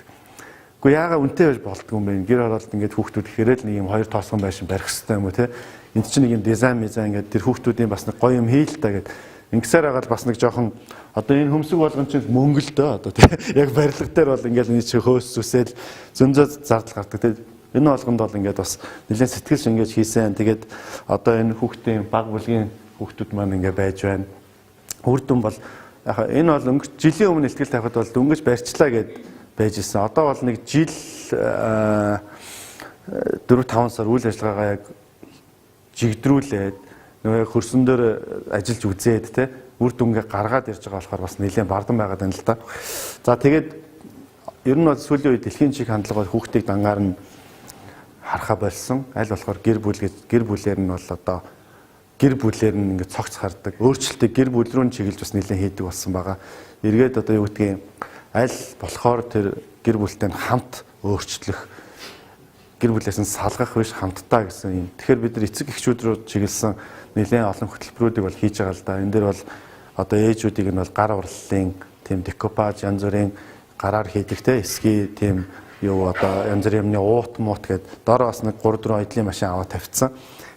Гэхдээ яага үнэтэй байж болтгүй юм бэ? Гэр ороод ингээд хүүхдүүд ихээр л нэг юм 2 тоосхон байшин барих хэрэгтэй юм уу те? Энд чинь нэг юм дизайн мизайн ингээд тэр хүүхдүүдийн бас нэг гоё юм хийл та гэд. Ингэсээр агаад бас нэг жоохон одоо энэ хөмсөг болгон чинь мөнгөлдөө одоо тий яг барилга дээр бол ингээд нэг чи хөөс зүсэл зөнзөө зардал гардаг тий энэ болгонд бол ингээд бас нэлээд сэтгэл шингээж хийсэн. Тэгээд одоо энэ хүүхдийн баг бүлгийн хүүхдүүд маань ингээд байж байна. Үр дүн бол яг энэ бол өнгөрч жилийн өмнө ихтгэл тавихад бол дөнгөж барьчлаа гэд байж исэн. Одоо бол нэг жил 4-5 сар үйл ажиллагаагаа яг жигдрүүлээд нөгөө хөрсөн дээр ажиллаж үзээд те үр дүнгээ гаргаад ирж байгаа болохоор бас нэлээд бардам байгаад байна л да. За тэгээд ер нь бол сүүлийн үед дэлхийн чиг хандлагаар хүүхдийг дангаар нь харахаа болсон. Аль болохоор гэр бүлээр нь бол одоо гэр бүлээр нь ингээд цогц хардаг. Өөрчлөлтийг гэр бүл рүү чиглэж бас нэлээд хийдэг болсон байгаа. Эргээд одоо юу гэдгийг аль болохоор тэр гэр бүлтэй хамт өөрчлөх гэр бүлээс нь салгах биш хамтдаа гэсэн юм. Тэгэхээр бид нар эцэг эхчүүд рүү чиглэсэн нэлээд олон хөтөлбөрүүдийг бол хийж байгаа л да. Энэ дээр бол одоо ээжүүдийг нь бол гар урлалын тийм декопаж янз бүрийн гараар хийдэг те эсгий тийм юу одоо янз бүрийн уут муут гэдэг доор бас нэг 3-4 ойдлын машин аваад тавьчихсан.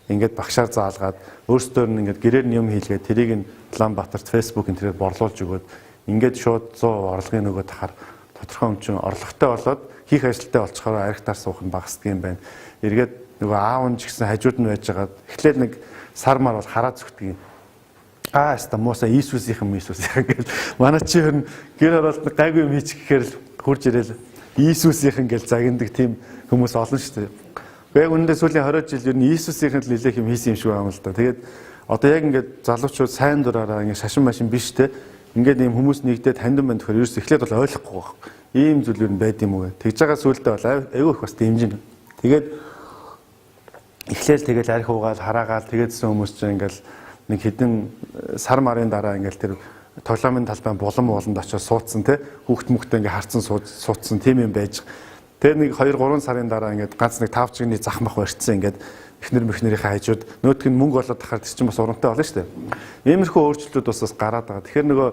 ингээд багшаар заалгаад өөрсдөр нь ингээд гэрээр нь юм хийлгээд тэрийг нь Улаанбаатарт Facebook энэ төрөөр борлуулж өгөөд ингээд шууд 100 орлогын нөгөө тахаар тодорхой хэмжээний орлоготой болоод хийх ажилтаа болчихороо аригтаар суух нь багасдаг юм байна. Эргээд нөгөө аав нь ч гэсэн хажууд нь байжгаад эхлээд нэг сар мар бол хараа зүгтгий. Аста мууса Иесусийнхэн гэж манай чи ер нь гэр оролт гайгүй юм хийчих гэхээр л хурж ирэл Иесусийнхэн гэж загиндаг тийм хүмүүс олон шүү дээ. Яг үүндээ сүүлийн 20 жил ер нь Иесусийнхэн л нэлээх юм хийсэн юм шиг байна л да. Тэгээд одоо яг ингээд залуучууд сайн дураараа ингээд шашин машин биш те. Ингээд ийм хүмүүс нэгдээд таньдан байна тэгэхээр ерөөс эхлээд бол ойлгохгүй байх. Ийм зүйл ер нь байд юм уу. Тэгж байгаа сүултээ бол айгүй их бас дэмжин. Тэгээд эхлээл тэгэл арх уугаал хараагаал тэгээдсэн хүмүүс чинь ингээл нэг хэдэн сар марын дараа ингээл тэр тоглоомын талбай буланд очиж суудсан те. Хүүхд мөхтэй ингээ харцсан суудсан тийм юм байж. Тэр нэг 2-3 сарын дараа ингээд ганц нэг 5 чигний захмах барьцсан ингээд эхнэр мөхнэрийнхээ хажууд нөтг нь мөнгө болоод тахаар тэр чинь бас урамтай болно шүү дээ. Иймэрхүү өөрчлөлтүүд бас гараад байгаа. Тэгэхээр нөгөө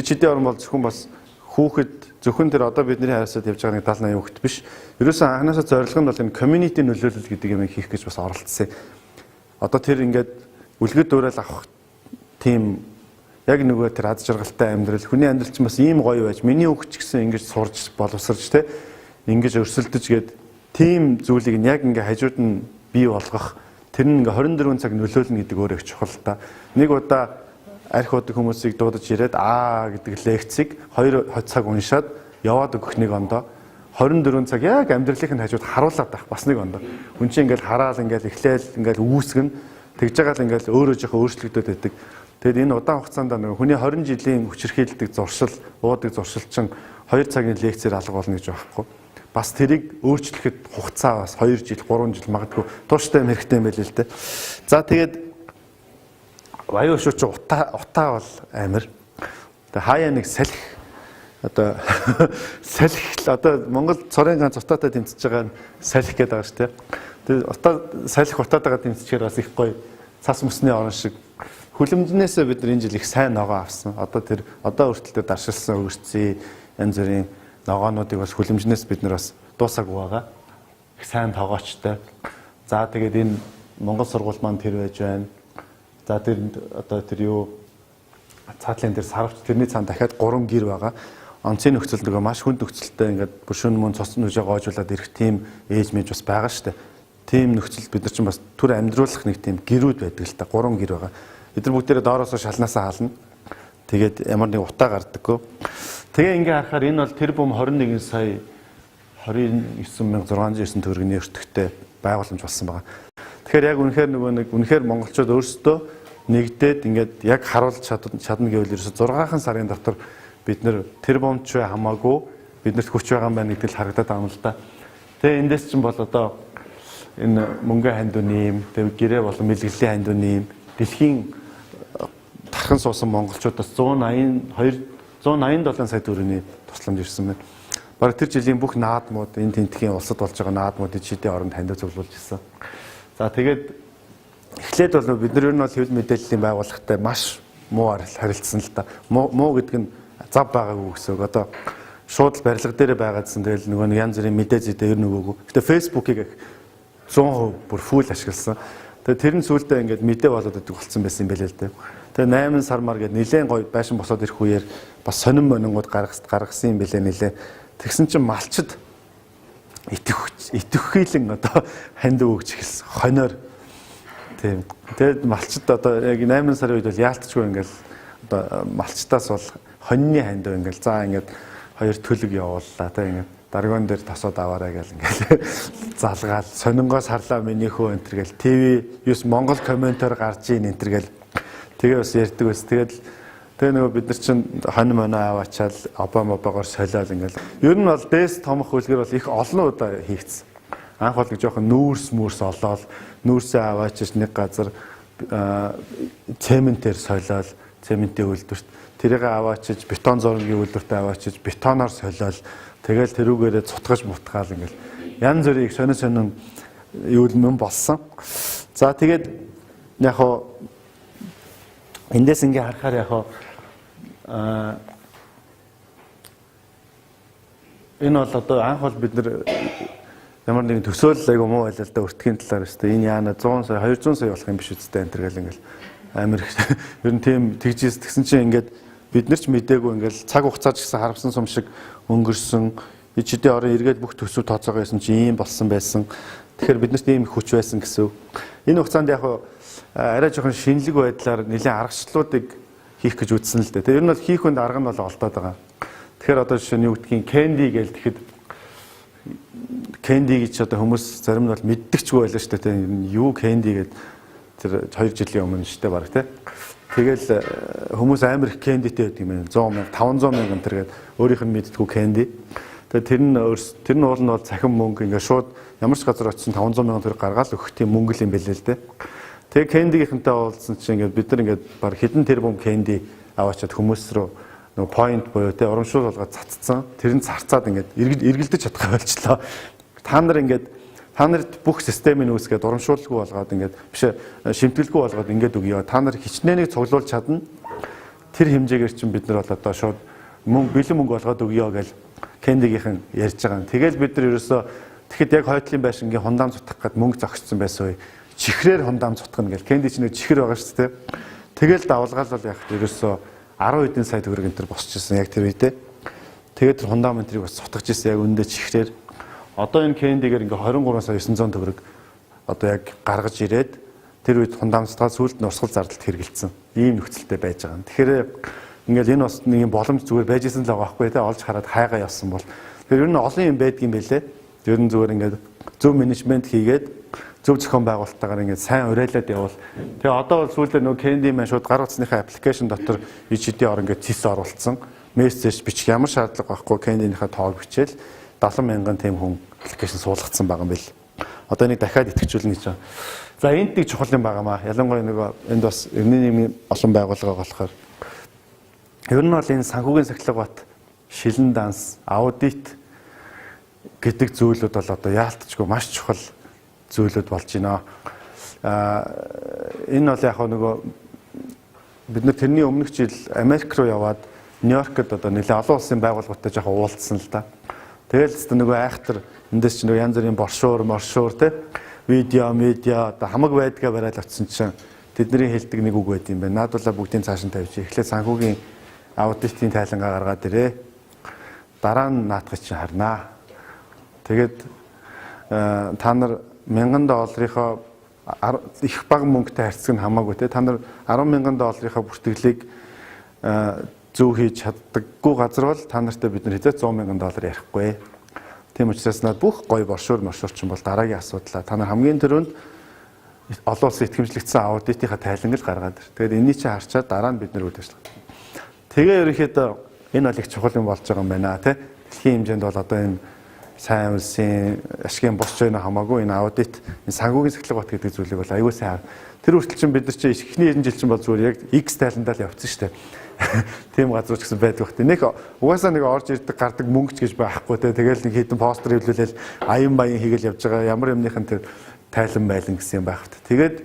шидийн орн бол зөвхөн бас хүүхэд зөвхөн тэр одоо бидний хариуцаад явж байгаа нэг 70-80 хүүхэд биш. Ерөөсөн анханасаа зорилго нь бол энэ community нөлөөлөл гэдэг юм хийх гэж бас оролцсон. Одоо тэр ингээд үлгэд дуурайл авах тийм яг нөгөө тэр аз жаргалтай амьдрал хүний амьдрал чинь бас ийм гоё байж миний хүүхэд ч гэсэн ингэж сурж боловсрж те ингэж өрсөлдөж гээд тийм зүйлийг нь яг ингээ хажууд нь бий болгох тэр нь ингээ 24 цаг нөлөөлнө гэдэг өөрөө их чухал та. Нэг удаа арх уудаг хүмүүсийг дуудаж ирээд гэдэг лекцийг 2 цаг уншаад яваад өгөх нэг ондоо 24 цаг яг амьдралын хажууд харуулад байх бас нэг ондоо. Хүн чинь ингээл хараал ингээл эхлээл ингээл үүсгэн тэгж байгаа л ингээл өөрөө жоохон өөрчлөгдөд байдаг. Тэгэд энэ удаан хугацаанд нэг хүний 20 жилийн хүчирхийлдэг зуршил, уудаг зуршил чинь 2 цагийн лекцээр алга болно гэж байхгүй. Бас тэрийг өөрчлөхөд хугацаа бас 2 жил, 3 жил магадгүй тууштай юм хэрэгтэй юм байл л дээ. За тэгээд аюу шүү чи утаа бол амир. Тэгээ хаяа нэг салхи одоо салхи одоо Монгол цорын ганц утаатай тэмцэж байгаа салхи гэдэг байгаа шүү дээ. Тэгээ утаа салхи утаатайгаа тэмцэхээр бас их гоё цас мөсний орон шиг хүлэмжнээсээ бид нар энэ жил их сайн ногоо авсан. Одоо хүртэл даршилсан өрцөө янз бүрийн ногоонуудыг бас хүлэмжнээс бид нар бас дуусаагүй байгаа. Их сайн тоогоочтой. За тэгээд энэ Монгол сургууль маань тэр байж байна. За тэр одоо тэр юу цаатлын тэр сарвч тэрний цаана дахиад 3 гэр байгаа. Онцгийн нөхцөл нөгөө маш хүнд нөхцөлтэй ингээд бүршүүн мөн цус нүжээ гоожуулаад ирэх тийм ээж мэж бас байгаа шүү дээ. Тийм нөхцөлд бид нар чинь бас түр амьдруулах нэг тийм гэрүүд байдаг л та 3 гэр байгаа. Бид нар бүгдээрээ доороосоо шалнаасаа хаална. Тэгээд ямар нэг утаа гардаггүй. Тэгээ ингээ харахаар энэ бол тэр бум 21 сая 29609 төгрөгийн өртөгтэй байгууламж болсон байгаа. Тэгэхээр яг үнэхээр монголчууд өөрсдөө нэгдээд ингээд яг харуулж чадна гэвэл ерөөсө 6 сарын дотор бид нэр тэр бомч хамаагүй биднэрт хүч байгаа юм байна гэдэг л харагдаад байгаа юм л да. Тэгээ эндээс чинь бол одоо энэ мөнгө хандууны юм, тэгээ гэрээ болон мэлгэлийн хандууны юм дэлхийн тархан суусан монголчуудаас 187 сая төгрөгийн тусламж ирсэн байна. Бараг тэр жилийн бүх наадмууд энэ тентхийн улсад болж байгаа наадмуудыг шидийн оронд хандив зөвлүүлж ирсэн. За тэгээд эхлээд бол бид нар ер нь бол хэвлэл мэдээллийн байгууллагатай маш муу харилцсан л та. Муу гэдэг нь зав байгаагүй гэсэн үг. Одоо шууд барилга дээр байгаадсан. Тэгэл нөгөө нэг янз бүрийн мэдээ зүйтэй ер нь өгөөгүй. Гэтэ фэйсбүүкийг 100% бүр фул ашигласан. Тэгээд тэр нь сүүлдээ ингээд мэдээ болоод идэг болсон байсан юм байлээ л дээ. Тэгээ 8 сар мар гээд нэлээд гоё байшин босоод ирэх үеэр бас сонин монингууд гаргасан юм байлээ нэлээ. Тэгсэн чинь малчид итгэхийлэн одоо ханд өгч эхэлсэн. Хоноор. Тийм. Тэгээд малчид одоо яг 8 сарын үед бол яалтчгүй ингээл одоо малчтаас бол хоньны ханд ингээл за ингээд 2 төлөг явууллаа тэ ингээд даргоон дээр тосоод аваарай гэл ингээл залгаал сонингоос харлаа минийхөө энэ төр гэл ТV 9 Монгол комментор гарч ийн энэ төр гэл тэгээ бас ярьдаг ус. Тэгээ нөгөө бид нар чинь хонь моно аваачаал обамогоор солиол ингээл. Ер нь бол дээс томох хөлгөр бол их олон удаа хийгдсэн. Анх бол жоохон нүүрс олоод нүүрсээ аваачиж нэг газар цементээр солиол, цементийн үйлдвэрт тэрийг аваачиж бетон зургийн үйлдвэртээ аваачиж бетоноор солиол тэгэл тэрүүгээрээ цутгаж мутгаал ингээл. Янз бүрийн сонин юу юм болсон. За тэгээд яг хоо эндээс ингээ харахаар яг энэ бол одоо анх бол бид нар ямар нэгэн төсөөлөл айгу муу байлаа л да өртгийн талаар өстэй энэ яана 100 сая 200 сая болох юм биш үстэй энэ төр гэл ингээл амир ер нь тийм тэгжээс тэгсэн чинь ингээд бид нар ч мдээгүй ингээл цаг хугацаа ч гэсэн харавсан сум шиг өнгөрсөн ичидээ орон эргээд бүх төсөв тооцоогоо байсан чинь ийм болсон байсан. Тэгэхээр бид нарт ийм их хүч байсан гэсэн. Энэ хугацаанд яг арай жоохон шинэлэг байдлаар нэлээд аргачлалуудыг хийх гэж үзсэн л дээ. Тэр нь бол хийх хүнд арга нь бол олдоод байгаа. Тэгэхээр одоо жишээ нь юу гэдгийг candy гэж тэгэхэд candy гэж одоо хүмүүс зарим нь бол мэддэгчгүй байлаа шүү дээ. Юу candy гэдэг тэр 2 жилийн өмнө шүү дээ баг тий. Тэгэл хүмүүс амар их candyтэй байдаг юм байна. 100,000, 500,000 тэргээд өөрийнх нь мэддэггүй candy. Тэгээ тэр нь уул нь бол цахим мөнгө ингээ шууд ямар ч газар очсон 500,000 төгрөг гаргаад өгөх тийм мөнгө л юм бэлээ л дээ. Тэгээ кендигийнхэнтэй уулзсан чинь ингээд бид нар ингээд баг хэдэн тэрбум кенди аваачаад хүмүүс рүү нөгөө point буюу те урамшуул болгоод цацсан. Тэр нь зарцаад ингээд эргэлдэж чадах болчлоо. Та нарт бүх системийг үүсгээд урамшуулгүй болгоод ингээд биш шимтгэлгүй болгоод ингээд өгье. Та нар хичнээнийг цуглуулж чадна. Тэр хэмжээгээр чинь бид нар бол одоо шууд бэлэн мөнгө болгоод өгье гэж кендигийнхэн ярьж байгаа. Тэгэл бид нар ерөөсөө тэгэхэд яг хойтлын байшингийн хундаам цутгах гээд мөнгө зогссон байсан үе. Чихрээр хундаам цутгана гэл кенди чинь чихэр байгаа шүү дээ. Тэгэл давалгаал бол яг ерөөсөө 10 хэдэн сая төгрөг энэ төр босчихсон яг тэр үедээ. Тэгээд тэр хундаам энэ тэрийг бас цутгаж ирсэн яг өндөө чихрээр. Одоо энэ кендигээр ингээ 23 сая 900 төгрөг одоо яг гаргаж ирээд тэр үед хундаам цутгаад сүүлд нь урсгал зардалт хэрэгэлсэн. Ийм нөхцөлтэй байж байгаа юм. Тэгэхээр ингээл энэ бас нэг юм боломж зүгээр байжсэн л байгаа байхгүй те олж хараад хайгаа явсан бол тэр ер нь олон юм байдгийм байлээ. Ер нь зүгээр ингээд зөв менежмент хийгээд зөв зохион байгуулалттайгаар ингээд сайн уриалаад явбал тэгээ одоо бол сүүлдээ нөгөө кенди маань шууд гар утасныхаа аппликейшн дотор ичидийн ор ингээд цэс оруулсан мессеж бичих ямар шаардлага байхгүй кендинийхаа тоог бичээл 70,000 тийм хүн аппликейшн суулгацсан байгаа юм бэл. Одоо энийг дахиад идэвхжүүлнэ гэж байна. За энд нэг чухал юм байгаамаа. Ялангуяа нөгөө энд бас эртний нийгмийн олон байгууллага болохоор ер нь бол энэ санхүүгийн сахилга бат шилэн данс аудит гэдэг зүйлүүд бол одоо яалтчгүй маш чухал зүйлүүд болж байна. Энэ бол яг нөгөө бид нар тэрний өмнөх жил Америк руу яваад Нью-Йоркд одоо нэлээд олон улсын байгууллагуудтай жоохон уулзсан л да. Тэгэл ч нөгөө айхтар эндээс ч нөгөө янз бүрийн боршуур те видео, медиа одоо хамаг байдгаа барайл очсон чинь тэдний хэлдэг нэг үг байд юм байна. Наадлаа бүгдийн цааш нь тавьчих. Эхлээд санхүүгийн аудитын тайлангаа гаргаад ирээ. Дараа нь наадах чинь харнаа. Тэгээд та нар $1000-ийнхоо их бага мөнгөтэй харьцаг нь хамаагүй те та нар $10,000-ийнхоо бүртгэлийг зөв хийж чаддаггүй газар бол та нартай бид нар хэзээ $100,000 ярихгүй. Тийм учраас над бүх гоё боршуур чинь бол дараагийн асуудал. Та нар хамгийн түрүүнд олон улсын итгэмжлэгдсэн аудитынхаа тайланг л гаргаад ир. Тэгээд энийг чи харчаад дараа нь бид нар үйл ажиллагаа. Тэгээ ерөнхийдөө энэ бол их чухал юм болж байгаа юм байна те. Дэлхийн хэмжээнд бол одоо энэ сайн улсын ашигын босч байна хамаагүй энэ аудит энэ санхүүгийн сахилга бат гэдэг зүйлийг бол аюул сайн. Тэр хүртэл чинь бид нар чи эхний 90 жил чинь бол зүгээр яг X тайландаа л явцсан шүү дээ. Тийм газар ч гэсэн байдаг бахт. Нэг угаасаа нэг орж ирдэг гардаг мөнгө ч гэж байхгүй те. Тэгэл нэг хэдэн постэр хөвлүүлээл аян баян хийгээл явж байгаа. Ямар юмныхан тэр тайлан байлан гэсэн юм байхт. Тэгээд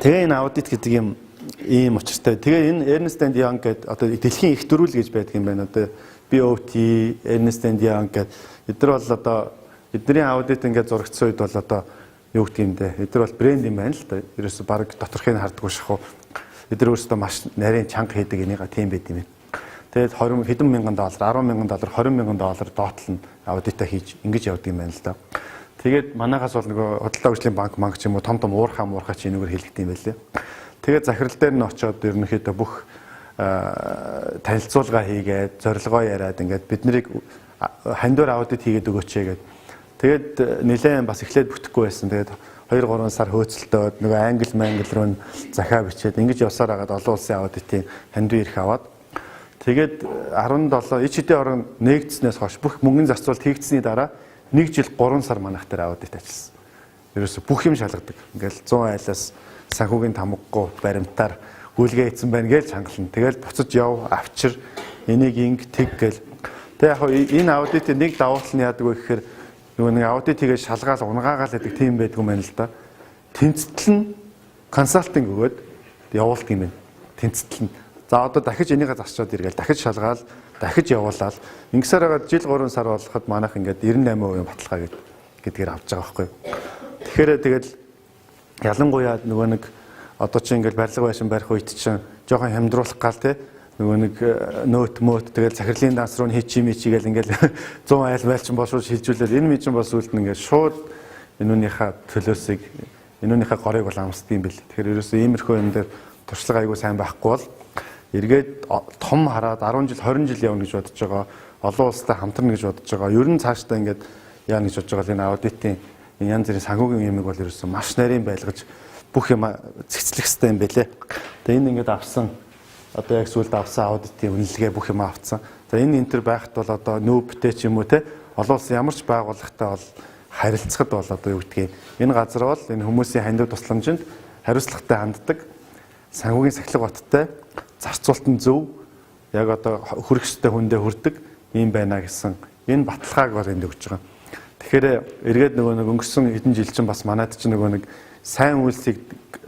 энэ аудит гэдэг юм ийм учиртай. Тэгээ энэ Ernst & Young гэдэг одоо дэлхийн их дөрвөл гэж байдаг юм байна. Одоо BOT, Ernst & Young гэдэг эдгээр бол одоо эдний аудит ингээд зурагдсан үед бол одоо юу гэдэг юм бэ? Эдгээр бол брэнд юм байна л да. Ерөөсө баг доторхыг нь хардггүй шахуу. Эдгээр өөрсдөө маш нарийн чанга хийдэг энийга тийм байд юм. Тэгээд хэдэн мянган доллар, $10,000, $20,000 доотлол нь аудитаа хийж ингэж явдаг юм байна л да. Тэгээд манайхаас бол нөгөө худалдаа хөгжлийн банк ч юм уу том уурхаа чи энэгээр хэлдэг юм байлээ. Тэгээд захирал дээр нь очиод ерөнхийдөө бүх танилцуулга хийгээд зорилгоо яриад ингээд биднийг хандуур аудит хийгээд өгөөч гэгээд тэгээд нэлээд бас эхлээд бүтэхгүй байсан. Тэгээд 2-3 сар хөөцөлтөөд нөгөө англи руу захиа бичээд ингэж явсаар хагаад олон улсын аудитын хандуу ирэх аваад тэгээд 17 ичидийн орон нэгдснээс хойш бүх мөнгөний зарцуулалт хийгдсэний дараа 1 жил 3 сар манайх дээр аудит ажилласан. Ерөөсө бүх юм шалгадаг. Ингээл 100 айлаас санхүүгийн тамгагүй баримтаар гүйлгээ хийсэн байна гэж хангална. Тэгэл буцаж яв, авчир, энийг инг тэг гэл. Тэг яг энэ аудитын нэг давуу тал нь яадаг вэ гэхээр нөгөө нэг аудит хийгээд шалгаал унгаагаал гэдэг тийм байдгүй юм байна л да. Тэнцэтэл нь консалтинг өгөөд явуулдаг юм байна. Тэнцэтэл нь За одоо дахиж энийгээ засчаад иргээл дахиж шалгаал, дахиж явуулаад ингэсээр хагаад жил 3 сар болоход манайх ингээд 98% баталгаа гэдгээр авч байгаа байхгүй. Тэгэхээр тэгэл ялангуяа нөгөө нэг одоо чи ингээд барилга байшин барих үед чинь жоохон хямдруулах гал те нөгөө нэг нөт мөт тэгэл захирлын данс руу хийчи мичигээл ингээд 100 айл байлчин бошуу шилжүүлээд энэ мичин бас үлд нь ингээд шууд энүүнийхээ төлөөсийг энүүнийхээ горыг бол амсдаг юм бэл. Тэгэхээр ерөөсөө иймэрхүү юм дээр туршлага айгүй сайн байхгүй бол эргээд том хараад 10 жил 20 жил явна гэж бодож байгаа. Олон улстай хамтран гэж бодож байгаа. Ер нь цаашдаа ингээд яана гэж бодож байгаа. Энэ аудитын янз бүрийн санхүүгийн юмыг бол ерөөсөө маш нарийн байлгаж бүх юм цэцлэх хэрэгтэй юм бэлээ. Тэгээ энэ ингээд авсан одоо яг сүлд авсан аудитын үнэлгээ бүх юм авцсан. За энэ энтер байхад бол одоо нүүбтэй ч юм уу те олон улсын ямар ч байгууллагатай бол харилцахад бол одоо юу гэдгийг энэ газар бол энэ хүмүүсийн хандив тусламжинд хариуцлагатай ханддаг, санхүүгийн сахилга баттай, зарцуултын зөв яг одоо хүрэх ёстой хүндээ хүрдэг юм байна гэсэн энэ баталгааг бол энд өгч байгаа. Тэгэхээр эргээд нөгөө нэг өнгөрсөн хэдэн жил чинь бас манайд чинь нөгөө нэг сайн үйлсийг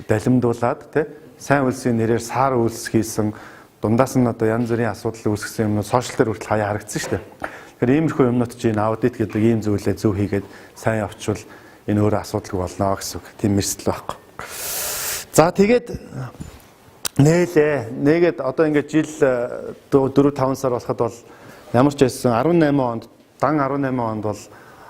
далимдуулаад те сайн үйлсийн нэрээр сар үйлс хийсэн дундаас нь одоо янз бүрийн асуудал үүсгэсэн юмнууд сошиал дээр хүртэл хаяа харагдсан шүү дээ. Тэгэхээр иймэрхүү юмнууд чинь аудит гэдэг ийм зүйлээ зөв хийгээд сайн явуучвал энэ өөрөө асуудалгүй болно гэсэн үг. Тийм эрсдэл байхгүй. За тэгээд нээгээд одоо ингээд жил 4-5 сар болоход бол ямар ч байсан 18 онд дан 18 онд бол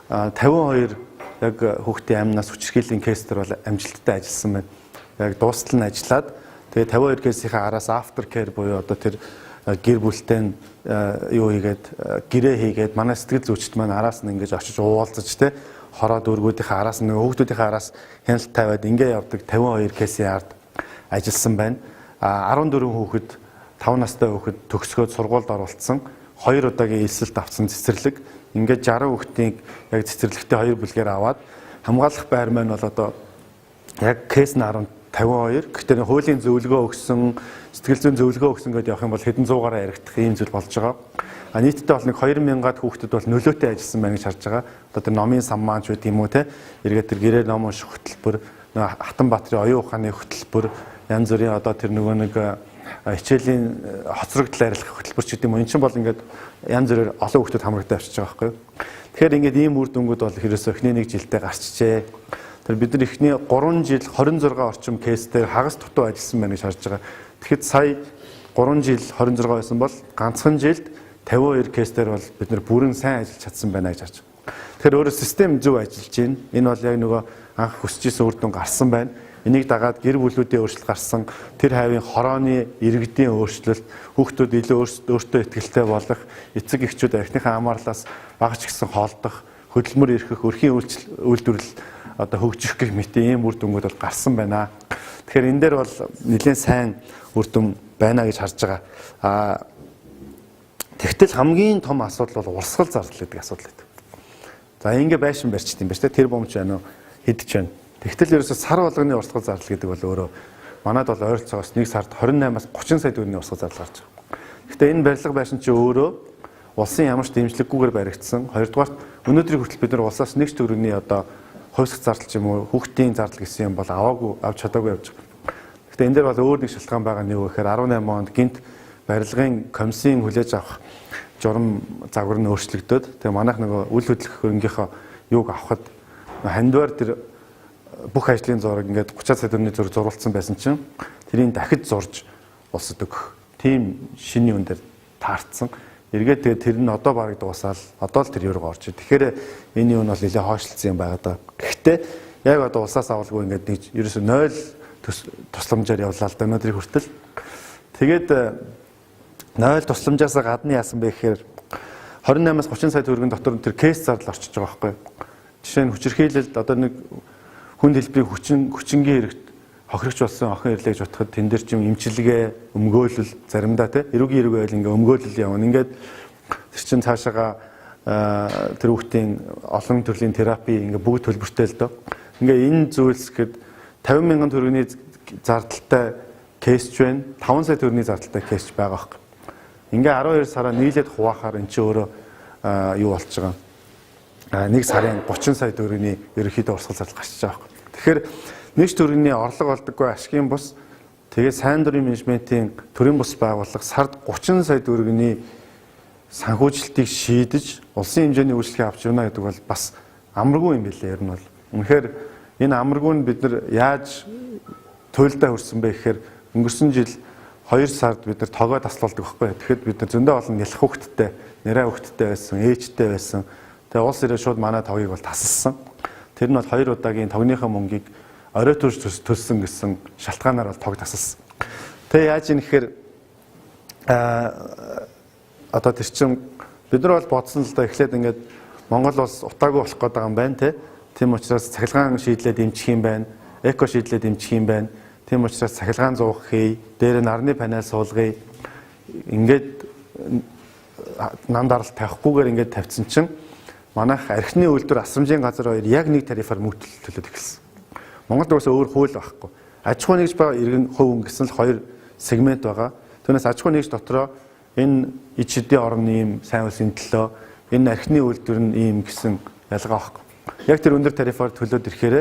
52 яг хүүхдийн амнаас хүчирхийллийн кейстер бол амжилттай ажилласан байна. Яг дуустал нь ажиллаад тэгээ 52 кейсийнхаа араас after care буюу одоо тэр гэр бүлтэй юу хийгээд гэрээ хийгээд манай сэтгэл зүйчт маань араас нь ингэж очиж уулзаж те хороо дүүргүүдийнхээ араас нь хүүхдүүдийнхээ араас хяналт тавиад ингээ явдаг 52 кейсийн ард ажилласан байна. 14 хүүхэд 5 настай хүүхэд төгсгөөд сургуульд оруулсан 2 удаагийн элсэлт авсан цэцэрлэг ингээд 60 хүүхдийн яг цэцэрлэгтээ 2 бүлгээр аваад хамгаалах байр маань бол одоо яг кейс нь 52 гэхдээ хуулийн зөвлөгөө өгсөн сэтгэл зүйн зөвлөгөө өгсөн гэдээ явах юм бол хэдэн зуугаараа яригдах ийм зүйл болж байгаа. Нийтдээ бол нэг 2000-аад хүүхдэд бол нөлөөтэй ажилласан байна гэж харж байгаа. Одоо тэр номын саммаанч байт юм уу те эргээд тэр гэрээ ном унших хөтөлбөр Хатанбаатарын оюун ухааны хөтөлбөр янз бүрийн одоо тэр нөгөө нэг хичээлийн хоцрогдол арилгах хөтөлбөр ч гэдэг юм. Энэ чинь бол ингээд янз бүрээр олон хүүхдэд хамрагдаж авчиж байгаа байхгүй юу. Тэгэхээр ингээд ийм үр дүнгууд бол ерөөсөө эхний нэг жилдээ гарчжээ. Тэр бид нар эхний 3 жил 26 орчим кейсээр хагас дутуу ажилласан байна гэж харж байгаа. Тэгэхэд сая 3 жил 26 байсан бол ганцхан жилд 52 кейсээр бол бид нар бүрэн сайн ажиллаж чадсан байна гэж харж байгаа. Тэгэхээр өөрөө систем зөв ажиллаж байна. Энэ бол яг нөгөө анх хүсэж исэн үр дүн гарсан байна. Энийг дагаад гэр бүлүүдийн өөрчлөлт гарсан, тэр хавийн хорооны иргэдийн өөрчлөлт, хүүхдүүд илүү өөртөө ихтэй болох, эцэг эхчүүд архиныхаа амаарлаас багч гисэн холдох, хөдөлмөр эрхэх, өрхийн үйлдвэрлэл одоо хөгжих гэх мэт ийм үр дүнгууд бол гарсан байна. Тэгэхээр энэ дээр бол нэлээд сайн үр дүн байна гэж харж байгаа. Тэгтэл хамгийн том асуудал бол урсгал зардал гэдэг асуудал гэдэг. За ингээ байшин барьчт юм байна шүү дээ. Тэр бомч байна уу? Хэдэж байна. Тэгтэл ерөөсө сар болгоны урсгал зардал гэдэг бол өөрөө манайд бол ойролцоогоос 1 сард 28-аас 30 сая төгрөгийн урсгал зардал гарч байгаа. Гэхдээ энэ барилга байшин чи өөрөө улсын ямар ч дэмжлэггүйгээр баригдсан. Хоёрдугаарт өнөөдрийн хүртэл бид нар улсаас нэг ч төгрөгийн одоо хувьсгал зардал ч юм уу хүүхдийн зардал гэсэн юм бол авч чадаагүй явж байгаа. Гэхдээ энэ дээр бол өөр нэг шалтгаан байгаа нь юу гэхээр 18 онд гинт барилгын комиссийн хүлээж авах журам загвар нь өөрчлөгдөд. Тэгээ манайх нөгөө үйл хөдлөх хөрөнгийнхөө юуг авахд хандвар тэр бүх ажлын зураг ингээд 30 сая төгрөгийн зураг зурулсан байсан чинь тэрийг дахиж зурж улсад өгөх. Тийм шиний үн дээр таарцсан. Эргээд тэгээ тэр нь одоо бараг дуусаал одоо л тэр юуруу орж ир. Тэгэхээр энэ юу нь бол нэлээд хойшлцсон юм байгаа даа. Гэхдээ яг одоо улсаас авалгүй ингээд нэг ерөөсөө 0 тусламжаар явлаа л да өнөөдрийн хүртэл. Тэгээд 0 тусламжаас гадна яасан бэ гэхээр 28-аас 30 сая төгрөгийн дотор тэр кейс зардал орчиж байгаа байхгүй. Жишээ нь хүчирхийлэлд одоо нэг хүнд хэлбэрийн хүчингийн хэрэгт хохирогч болсон охин ирлээж утгад тэн дээр чим эмчилгээ өмгөөлөл заримдаа те эрүүгийн эрүүг байл ингээ өмгөөлөл явна. Ингээд тэр чин цаашаага тэр хүүхдийн олон төрлийн терапи ингээ бүгд төлбөртэй л доо. Ингээ энэ зүйлс гээд 50 мянган төгрөгийн зардалтай кейс ч байна. 5 сая төгрөгийн зардалтай кейс ч байгаа байхгүй. Ингээ 12 сараа нийлээд хуваахаар эн чинь өөрөө юу болж байгаа. Нэг сарын 30 сая төгрөгийн ерөнхийдөө урсгал зардал гарчиж байгаа байхгүй. Тэгэхээр нэг төгрөгийн орлого олдоггүй ашигын бус Тэгээд сайн дурын менежментийн төрийн бус байгууллага сард 30 сая төгрөгийн санхүүжилтийг шийдэж улсын хэмжээний үйлчлэгээ авч явна гэдэг бол бас амаргүй юм билээ. Ер нь бол үнэхээр энэ амаргүй нь бид нар яаж туйлдаа хүрсэн бэ гэхээр өнгөрсөн жил 2 сард бид нар тогоо таслуулдаг байхгүй. Тэгэхэд бид нар зөндөө олон нялх хүүхэдтэй, нэрээ хүүхэдтэй байсан, ээжтэй байсан. Тэгээ улс ирээ шууд манай тогийг бол тасалсан. Тэр нь бол 2 удаагийн тогныхоо мөнгийг орой төрж төлсөн гэсэн шалтгаанаар бол тог тасалсан. Тэгээ яаж юм гэхээр одоо тэр чинь бид нар бол бодсон л да эхлээд ингээд Монгол улс утаагүй болох гээд байгаа юм байна те. Тийм учраас цахилгаан шийдлээ дэмжих юм байна. Эко шийдлээ дэмжих юм байна. Тийм учраас цахилгаан зуух хий, дээр нь нарны панел суулгая. Ингээд нам даралт тавихгүйгээр ингээд тавьсан чинь манайх эрхний үйлдвэр асрамжийн газар хоёр яг нэг тарифаар мөнгө төлөөд эхэлсэн. Монголд уусаа өөр хууль байхгүй. Аж ахуй нэгж ба иргэн хувь гэсэн л 2 сегмент байгаа. Түүнээс аж ахуй нэгж дотроо энэ ид шидийн орны ийм сайн улсын төлөө энэ эрхний үйлдвэр нь ийм гэсэн ялгаа байхгүй. Яг тэр өндөр тарифаар төлөөд ирэхээр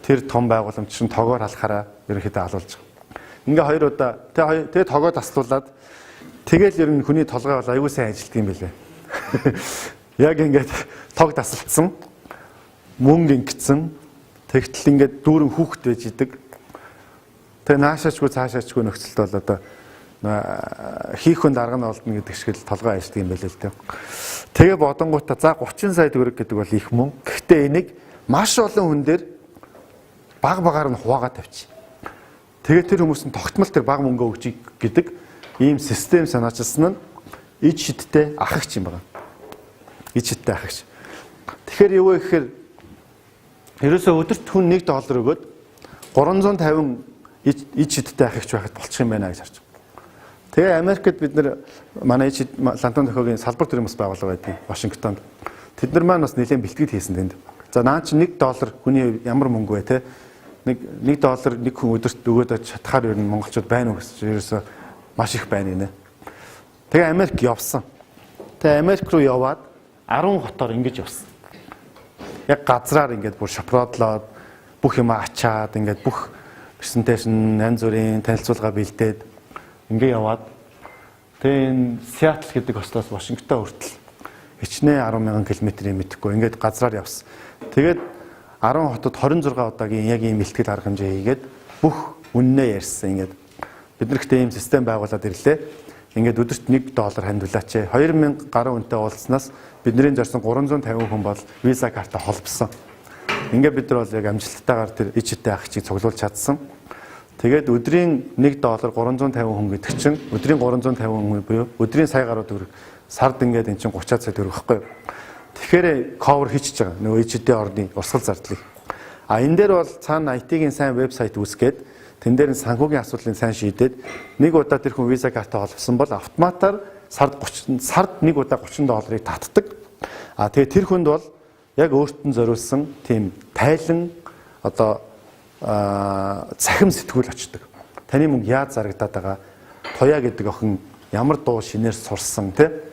тэр том байгууламж чинь тогоор халахаараа ерөнхийдөө алуулж байгаа. Ингээ 2 удаа тэгээ тогоо таслуулаад тэгэл ер нь хүний толгой бол аягүй сайн ажилтдаг юм билээ. Яг ингээд тог тасалдсан, мөнгө ингэсэн, тэгтэл ингээд дүүрэн хүүхэд байж идэг. Тэгээ наашаачгүй цаашаачгүй нөхцөлд бол одоо хийх хүнд арга нь олдно гэдэг шиг л толгой ажилтдаг юм билээ л дээ. Тэгээ бодонгуудаа за 30 сая төгрөг гэдэг бол их мөнгө. Гэхдээ энийг маш олон хүн дээр баг багаар нь хуваагаад тавьчих. Тэгээд тэр хүмүүс нь тогтмол тэр баг мөнгө өгч гэдэг ийм систем санаачилсан нь ид шидтэй ахагч юм байна. Ид шидтэй ахагч. Тэгэхээр юу вэ гэхээр ерөөсөө өдөрт хүн $1 өгөөд 350 ид шидтэй ахагч байхад болчих юм байна гэж харж байна. Тэгээ Америкт бид нар манай Лантуун дохиогийн салбар төрийн бас байгууллага байдгийг Вашингтонд. Тэд нар маань бас нэлээд бэлтгэл хийсэн тэнд. За наа чи $1 хүний ямар мөнгө вэ те? $1 нэг хүн өдөрт өгөөд чадхаар ер нь монголчууд байна уу гэсэн чинь ерөөсөө маш их байна нэ. Тэгээ Америк явсан. Тэгээ Америк руу яваад 10 хотоор ингэж явсан. Яг газраар ингэж бүр шопродлоод бүх юм ачаад ингэж бүх презентацийн янз бүрийн танилцуулга бэлдээд ингэ яваад тэгээ энэ Сиэтл гэдэг хотоос Вашингтон хүртэл хичнээн 10,000 км мэдхгүй ингэж газраар явсан. Тэгээд 10 хотод 26 удаагийн яг ийм илтгэл арга хэмжээ хийгээд бүх үннээ ярьсан ингэж бид нар гэхдээ ийм систем байгуулад ирлээ. Ингээд өдөрт $1 хандуулаач. 2000 гаруй хүнтэй уулзснаас бидний зорьсон 350 хүн бол виза карта холбосон. Ингээд бид нар бол яг амжилттайгаар тэр ичтэй ахчийг цуглуулж чадсан. Тэгээд өдрийн $1 350 хүн гэдэг чинь өдрийн 350 хүн буюу өдрийн сая гаруй төгрөг сард ингээд эн чинь 30 сая төгрөг байхгүй юу? Тэгэхээр cover хийчихэж байгаа. Нөгөө ичтэй орны урсгал зардлыг. А энэ дээр бол цаана IT-ийн сайн вебсайт үүсгээд тэн дээр нь санхүүгийн асуудлыг сайн шийдээд нэг удаа тэр хүн виза карта холбосон бол автоматар сард нэг удаа $30 татдаг. А тэгээ тэр хүнд бол яг өөртөө зориулсан тийм тайлан одоо цахим сэтгүүл очдог. Таны мөнгө яаж зарагдаад байгаа? Туяа гэдэг охин ямар дуу шинээр сурсан те?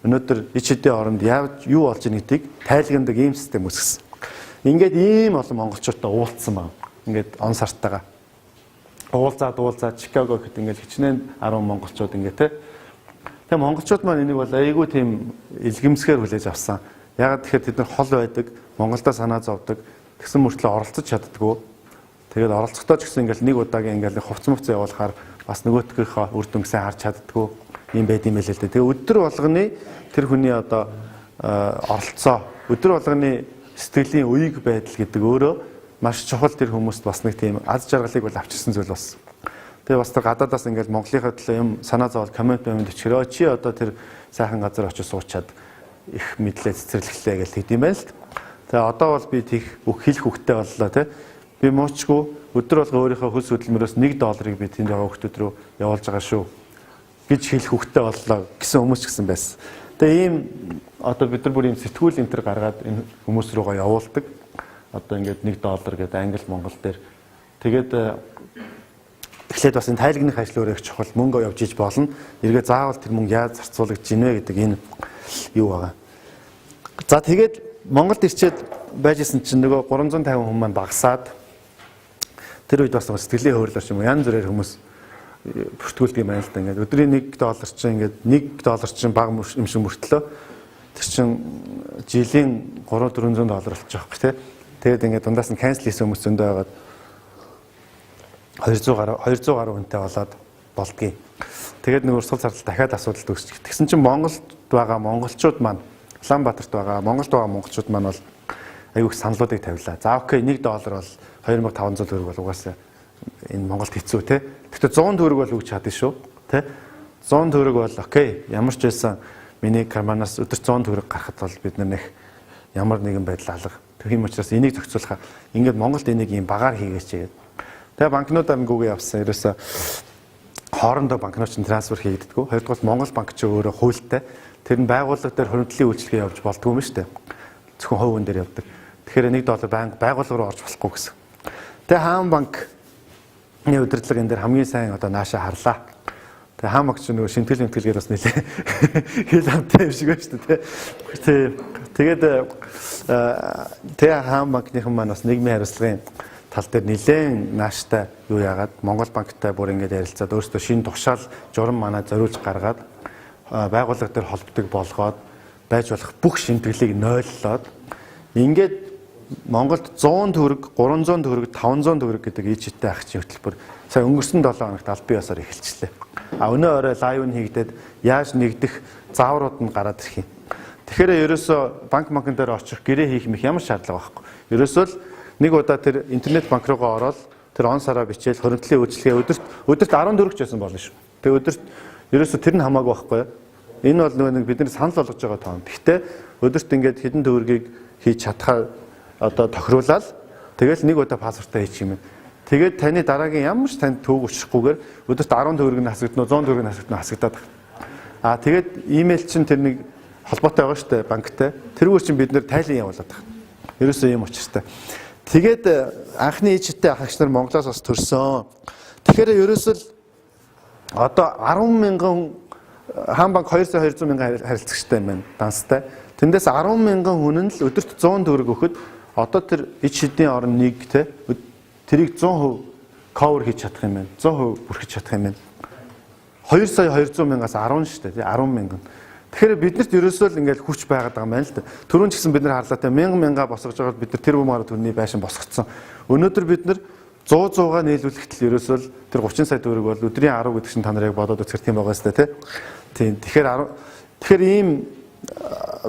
Өнөөдөр ичдийн оронд юу болж байгаа гэдгийг тайлгандаг ийм систем үүсгэсэн. Ингээд ийм олон монголчуудтай уулзсан байна. Ингээд он сартайгаа уулзаад Чикаго гэхэд ингээд хичнээн 10 монголчууд ингээд те. Тэгээ монголчууд маань энийг бол айгүй тийм илгэмсгээр хүлээж авсан. Ягаад тэгэхээр тэд нар хол байдаг, Монголдо санаа зовдөг, тэгсэн мөртлөө оролцож чаддгүй. Тэгээд оролцохдоо ч гэсэн ингээд нэг удаагийн ингээд хувц мөвц явуулахаар бас нөгөөтгийнхөө үр дүнг сайн харж чаддгүй юм байд юм хэлээ л дээ. Тэгээ өдөр болгоны тэр хүний одоо оролцоо, өдөр болгоны сэтгэлийн үеиг байдал гэдэг өөрөө маш чухал тэр хүмүүст бас нэг тийм аз жаргалыг бол авчирсан зүйл бас. Тэгээ бас тэр гадаадаас ингээд Монголынхаа төлөө юм санаа зовоод комент өчгөрөө чи одоо тэр сайхан газар очиж суучаад их мэдлээ цэцэрлэглээ гэж хэлдэм байл л. Тэгээ одоо бол би тийх хэлэх хөвгтэй боллоо тий. Би муучгүй өдөр болго өөрийнхөө хөлс хөдөлмөрөөс $1 би тэнд байгаа хөлтөд рүү явуулж байгаа шүү гэж хэлэх хөвгтэй боллоо гэсэн хүмүүс ч гэсэн байсан. Тэгээ ийм одоо бид нар бүр ийм сэтгүүл энэ төр гаргаад энэ хүмүүс рүүгээ явуулдаг. Одоо ингээд $1 гэдэг англи монгол дээр тэгээд эхлээд бас энэ тайлагных ажил өөрөө их чухал мөнгө явж иж болно. Эргээ заавал тэр мөнгө яаж зарцуулагдж гинэ гэдэг энэ юу байгаа. За тэгээд Монголд ирчээд байжсэн чинь нөгөө 350 хүн маань багасаад Тэр үед бас сэтгэлийн хөвөрлөөр юм янз бүрээр хүмүүс бүртгүүлдэг юм байна л да. Ингээд өдрийн $1 чинь ингээд $1 чинь бага юм шиг мөртлөө тэр чинь жилийн $300-400 болчих واخ тий. Тэгээд ингээд дундаас нь cancel хийсэн хүмүүс зөндөө байгаад 200 гаруй хүнтэй болоод болдгийг. Тэгээд нэг урсгал зардал дахиад асуудалд үүсчих. Тэгсэн чинь Монголд байгаа монголчууд маань Улаанбаатарт байгаа Монголд байгаа монголчууд маань бол аюу их саналуудыг тавилаа. За окей $1 бол 2500 төгрөг бол угаасаа энэ Монголд хэцүү те. Гэхдээ 100 төгрөг бол өгч чадна шүү те. 100 төгрөг бол окей. Ямар ч байсан миний карманаас өдөр 100 төгрөг гаргахад бол бид нар нэг ямар нэгэн байдал алга. Тэгхийн учраас энийг зохицуулахаа ингээд Монголд энийг ийм багаар хийгээч гэдэг. Тэгээ банкнуудаар нүгөө явсан. Ерөөсө хоорондоо банкнууд чинь трансфер хийгддэггүй. Хоёрдугаар Монгол банк ч өөрөө хуультай. Тэр нь байгууллага дээр хөрөнгөлийн үйлчлэгээ явж болдгоо юм шүү дээ. Зөвхөн хувь хүн дээр явдаг. Тэгэхээр $1 банк байгууллага руу орж болохгүй гэсэн. Тэгээ хаан банкны удирдлага энэ дээр хамгийн сайн одоо нааша харлаа. Тэгээ хаан банк ч нөгөө шинтгэл мэтгэлгээр бас нэлээ хэл хамттай юм шиг байна шүү дээ. Тэгээд тэгээ хаан банкныхан маань бас нийгмийн хариуцлагын тал дээр нэлээд нааштай юу яагаад Монгол банктай бүр ингэж ярилцаад өөрсдөө шинэ тушаал журам манай зориулж гаргаад байгууллага дээр холбогддог болгоод байж болох бүх шинтгэлийг нойллоод ингээд Монголд 100 төгрөг, 300 төгрөг, 500 төгрөг гэдэг ичтэй ахчийн хөтөлбөр сая өнгөрсөн 7 хоногт аль бие ясаар эхэлчихлээ. Өнөө орой лайв нь хийгдээд яаж нэгдэх зааврууд нь гараад ирэх юм. Тэгэхээр ерөөсөө банк дээр очих гэрээ хийх мэх ямар шаардлага байхгүй. Ерөөсөө л нэг удаа тэр интернет банк руугаа ороод тэр он сараа бичээл хөрөнгөлийн үйлчлэгээ өдөрт 14 ч байсан болно шүү. Тэгээ өдөрт ерөөсө тэр нь хамаагүй байхгүй юу? Энэ бол нэг бидний санал болгож байгаа тоон. Гэхдээ өдөрт ингээд хэдэн төгрөгийг хийж чадхаа одоо тохируулаад тэгэл нэг удаа паспортаа хийчих юм. Тэгээд таны дараагийн ямар ч танд төвөг өчрөхгүйгээр өдөрт 10 төгрөг нь хасагдана 100 төгрөг нь хасагдаад байна. Тэгээд имэйл чинь тэр нэг холбоотой байгаа шүү дээ банктай. Тэрүүгээр чинь бид нэр тайлан явуулаад байна. Ерөөсөө ийм учиртай. Тэгээд анхны ичтэй ахагч нар Монголоос бас төрсөн. Тэгэхээр ерөөсөө л одоо 10,000 хаан банк 200 мянган харилцагчтай юм байна. Данстай. Тэндээс 10,000 хүн нь л өдөрт 100 төгрөг өгөхөд одоо тэр шидийн орон нэг те тэрийг 100% cover хийж чадах юм байна. 100% бүрхэж чадах юм байна. 2,200,000-аас 10 шүү дээ. 10,000. Тэгэхээр биднэрт ерөөсөө л ингээл хүч байгаад байгаа юм байна л да. Түрүүн ч гэсэн бид нар харлаа те 1000 босгож байгаад бид нар тэр бумаар төрний байшин босгоцсон. Өнөөдөр бид нар 100-100-аа нийлүүлэхэд л ерөөсөө л тэр 30 сая төгрөг бол өдрийн 10 гэдэг чинь та нарыг бодоод үзэх тийм байгаа сте те. Тийм. Тэгэхээр ийм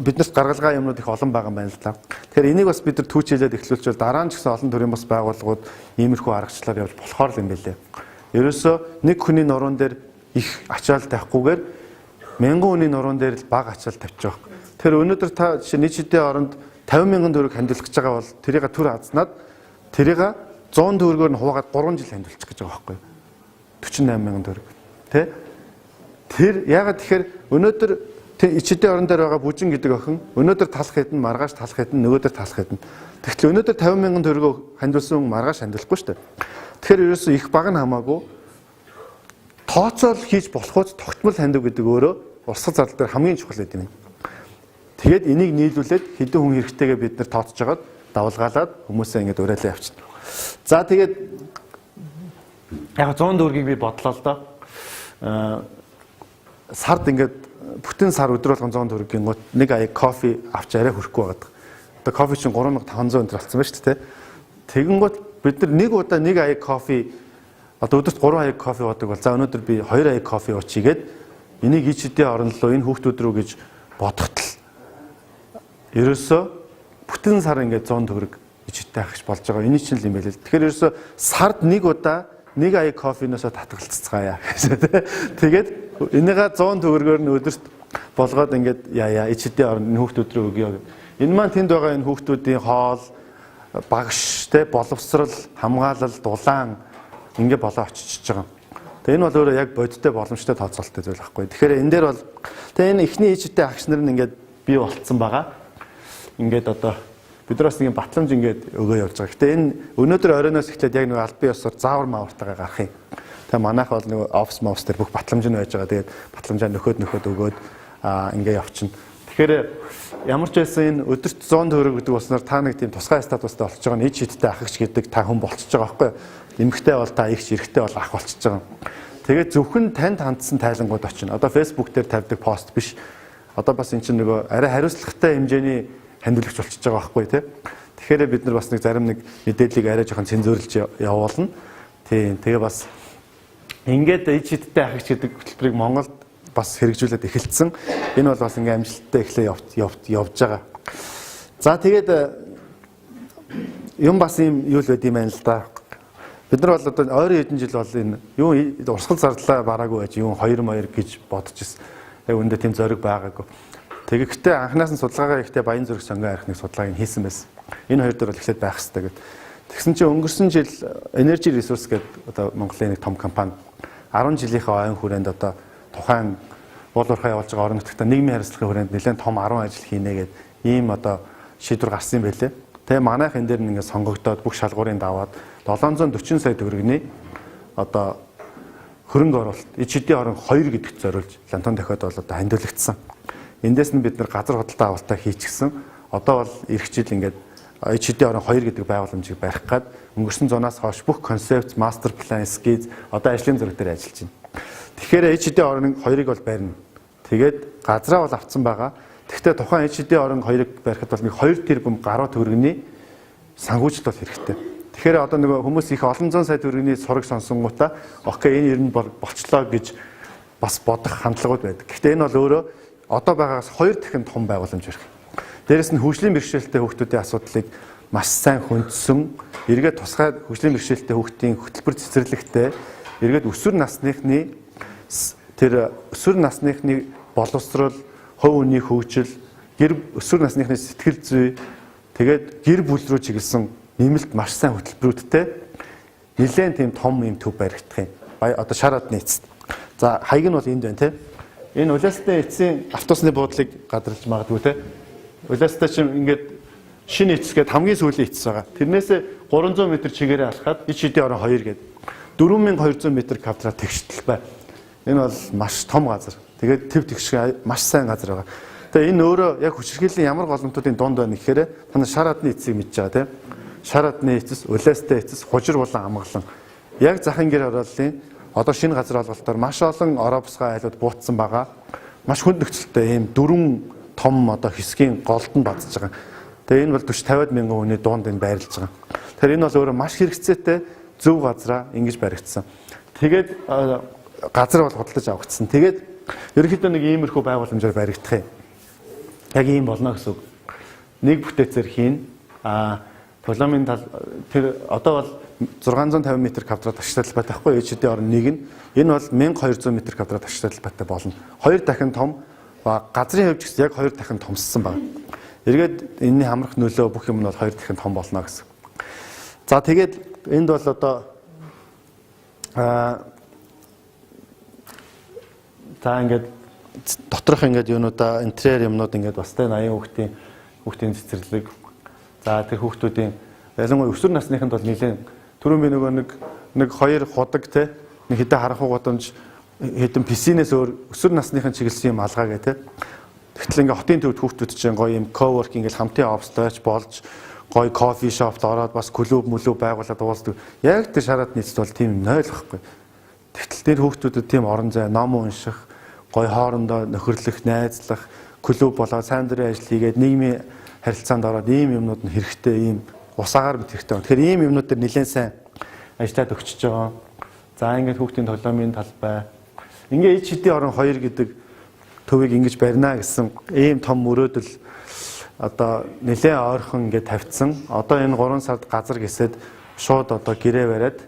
биднэрт гаргалгаа юмнууд их олон байгаа юм байна л да. Тэгэхээр энийг бас бид нар түүчилээд эхлүүлчихвэл дараа нь ч гэсэн олон төрлийн бас байгууллагууд иймэрхүү аргачлалаар явж болохоор л юм байлээ. Ерөөсөө нэг хүний нуруунд дээр их ачаал тавихгүйгээр мянган хүний нуруунд дээр л бага ачаал тавьчих واخ. Тэр өнөөдөр та жишээ нийт шидийн оронд 50,000 төгрөг хандуулах гэж байгаа бол тэрийг түр азнаад тэрийг 100 төгрөгөөр нь хуваагаад 3 жил хандуулчих гэж байгаа байхгүй юу? 48,000 төгрөг. Тэ? Тэр ягаад тэгэхээр өнөөдөр ичидийн орон дээр байгаа бүжин гэдэг охин өнөөдөр талах хэдэн маргааш талах хэдэн нөгөөдөр талах хэдэн. Тэгтэл өнөөдөр 50,000 төгрөгөөр хандуулсан хүн маргааш хандуулахгүй шүү дээ. Тэгэхээр ерөөсөө их баг нь хамаагүй тооцоол хийж болохоос тогтмол хандив гэдэг өөрөө урсгал зардал дээр хамгийн чухал гэдэг юм. Тэгээд энийг нийлүүлээд хэдэн хүн хэрэгтэйгээ бид нар тооцож агаад давалгаалаад хүмүүсээ ингэж уриалаа явчихна. За тэгээд яг 100 төгрөгийг би бодлоо л доо. Сард ингээд бүтэн сар өдөр болгон 100 төгрөгийн гот нэг аяг кофе авч арай хөрөхгүй байгаад. Одоо кофе чинь 3,500 энэ болсон байна шүү дээ. Тэгэн гот бид нар нэг удаа нэг аяг кофе одоо өдөрт 3 аяг кофе уудаг бол за өнөөдөр би 2 аяг кофе уучихгээд энийг ичидийн орон руу энэ хүүхдүүд рүү гэж бодоход л ерөөсөө бүтэн сар ингээд 100 төгрөг ичидтэй ахиж болж байгаа. Энэ чинь л юм байл л. Тэгэхээр ерөөсөө сард нэг удаа нэг аяг кофеносоо татгалцгаая гэсэн тийм. Тэгээд энийгээ 100 төгрөгөөр нь өдөрт болгоод ингээд яа ичидийн орон хүүхдүүд рүү өгье. Энэ маань тэнд байгаа энэ хүүхдүүдийн хоол, багш, тэ боловсрал, хамгаалал, дулаан ингээ болоо очиж байгаа. Тэгээ энэ бол өөрөө яг бодиттой боломжтой тооцоолттой зүйл байхгүй. Тэгэхээр энэ дээр бол тэгээ энэ эхний ичидтэй агч нар нь ингээд бий болцсон байгаа. Ингээд одоо бид нараас нэг батламж ингээд өгөө явж байгаа. Гэтэ энэ өнөөдөр оройноос эхлээд яг нэг аль бие ёсоор заавар маавартайгаа гарах юм. Тэгээ манайх бол нэг офс маус дээр бүх батламж нь байж байгаа. Тэгээд батламжаа нөхөд өгөөд ингээ явчихна. Тэгэхээр ямар ч байсан энэ өдөрт 100 төгрөг гэдэг болсноор та нэг тийм тусгай статустай болчихж байгаа нь ид шидтэй ахагч гэдэг та хүн болчихж байгаа байхгүй юу? Эмэгтэй бол та ихч, эрэгтэй бол ах болчихж байгаа. Тэгээд зөвхөн танд хандсан тайлангууд очино. Одоо Facebook дээр тавьдаг пост биш. Одоо бас эн чинь нөгөө арай хариуцлагатай хэмжээний хандлагч болчихж байгаа байхгүй тий. Тэгэхээр бид нар бас нэг зарим нэг мэдээллийг арай жоохон цензуурлж явуулна. Тийм. Тэгээ бас ингээд ид шидтэй ахагч гэдэг хөтөлбөрийг Монголд бас хэрэгжүүлээд эхэлсэн. Энэ бол бас ингээм амжилттай эхлээ явж байгаа. За тэгээд юм бас юм юу л байд юм байна л да. Бид нар бол одоо ойрын хэдэн жил бол энэ юу урсгал зардлаа бараагүй байж юу 2 гэж бодож ирсэн. Яг үндэ тийм зориг байгаагүй. Тэгэхдээ анханаас нь судалгаагаа ихтэй баян зүрх сонгон архины судалгааг хийсэн байсан. Энэ хоёр дээр бол эхлээд байх хэрэгтэй гэдэг. Тэгсэн чинь өнгөрсөн жил Energy Resource гэдэг одоо Монголын нэг том компани 10 жилийнхаа ойн хүрээнд одоо тухайн уулуурхай явуулж байгаа орон нутгад нийгмийн харилцааны хүрээнд нэлээд том 10 ажил хийнэ гэдэг ийм одоо шийдвэр гарсан юм байлээ. Тэгээ манайх энэ дээр ингээд сонгогдоод бүх шалгуурын даваад 740 сая төгрөгийн одоо хөрөнгө оруулалт ид шидийн оронг 2 гэдэгт зориулж Лантуун дохиод бол одоо хандивлагдсан. Эндээс нь бид нар газар хөдлөлтөд авалтаа хийчихсэн. Одоо бол эх жил ингээд ид шидийн оронг 2 гэдэг байгууламжийг барих гад өнгөрсөн зунаас хойш бүх концепт, мастер план, скиз одоо ажлын зураг дээр ажиллаж байна. Тэгэхээр ид шидийн оронг 2-ыг бол барина. Тэгээд газраа бол авцсан байгаа. Гэхдээ тухайн ид шидийн оронг 2-ыг барихад бол нэг 2 тэрбум гаруй төгрөгийн санхүүжилт бол хэрэгтэй. Тэгэхээр одоо нөгөө хүмүүс их олон зуун сая төгрөгийн сураг сонсонгуудаа окей энэ ер нь болчлоо гэж бас бодох хандлагууд байдаг. Гэхдээ энэ бол өөрөө одоо байгаагаас 2 дахин том байгууламж ирэх. Дээрэс нь хөгжлийн бэрхшээлтэй хүүхдүүдийн асуудлыг маш сайн хөндсөн, эргээд тусгай хөгжлийн бэрхшээлтэй хүүхдийн хөтөлбөр цэцэрлэгтэй эргээд өсвөр насныхны тэр өсвөр насныхны боловсрол, хувь хүний хөгжил, өсвөр насныхны сэтгэл зүй тэгээд гэр бүл рүү чиглэсэн нэмэлт маш сайн хөтөлбөрүүдтэй нэлээд тийм том юм төв баригдах юм. Одоо шар одны эцэст. За хаяг нь бол энд байна те. Энэ улаастай эцсийн автобусны буудлыг гадарлаж магадгүй те. Улаастай чинь ингээд шинэ эцэсгээд хамгийн сүүлийн эцэс байгаа. Тэрнээсээ 300 м чигээрээ алхаад ид шидийн орон 2 гээд 4200 м квадрат тэгштэл бай. Энэ бол маш том газар. Тэгээд төв тэгшгээ маш сайн газар байгаа. Тэгээ энэ өөрөө яг хүчирхийллийн ямар голомтуудын дунд байна гэхээр та шар одны эцсийг мэдж байгаа тийм. Шар одны эцэс, улаастай эцэс, хужир болон амгалан. Яг захын гэр хорооллын одоо шинэ газар олголтоор маш олон ороо бусгай айлууд буутсан байгаа. Маш хүнд нөхцөлтэй ийм 4 том одоо хэсгийн голд нь бадж байгаа. Тэгээ энэ бол 40-50 мянган хүний дунд энэ байрлаж байгаа. Тэгэхээр энэ бол өөрөө маш хэрэгцээтэй зөв газараа ингэж баригдсан. Тэгээд газар бол худалдаж авагдсан. Тэгээд ерөнхийдөө нэг иймэрхүү байгууламжаар баригдах юм. Яг ийм болно гэсэн үг. Нэг бүтээцээр хийн. Проблемын тал тэр одоо бол 650 м квадрат ашиглал бат байхгүй ид шидийн орон нэг нь энэ бол 1200 м квадрат ашиглал баттай болно. 2 дахин том ба газрын хувьд ч яг 2 дахин томссон байна. Эргээд энэний хамрах нөлөө бүх юм нь бол 2 дахин том болно гэсэн. За тэгээд энд бол одоо та ингээд доторх ингээд юунуудаа интерьер юмнууд ингээд бас тэ 80 хүүхдийн цэцэрлэг. За тэр хүүхдүүдийн ялангуяа өсвөр насныханд бол нэлээд түрүүн би нөгөө нэг 2 худаг те нэг хэдэн харанхуй гудамж хэдэн писинээс өөр өсвөр насныхын чиглэсэн юм алгаа гэ те. Тэгтэл ингээ хотын төвд хүүхдүүд чинь гоё юм коворкинг ингээл хамтын офстойч болж гоё кофе шопт ороод бас клуб байгуулад уулздаг. Яг тэр шараад нийцэд бол тийм нойлохгүй. Тэгтэл тэр хүүхдүүдэд тийм орон зай, ном унших, гоё хоорондоо нөхөрлөх, найзлах, клуб болоод сайн дурын ажил хийгээд нийгмийн харилцаанд ороод ийм юмнууд нь хэрэгтэй, ийм усаагаар бит хэрэгтэй. Тэгэхээр ийм юмнууд дээр нэлээд сайн ажиллаад өгчөж байгаа. За ингээд хүүхдийн тоглоомын талбай. Ингээ ид шидийн орон 2 гэдэг төвийг ингэж барина гэсэн ийм том мөрөөдөл одоо нэлээд ойрхон ингээд тавьсан. Одоо энэ 3 сард газар гисэд шууд одоо гэрээ бариад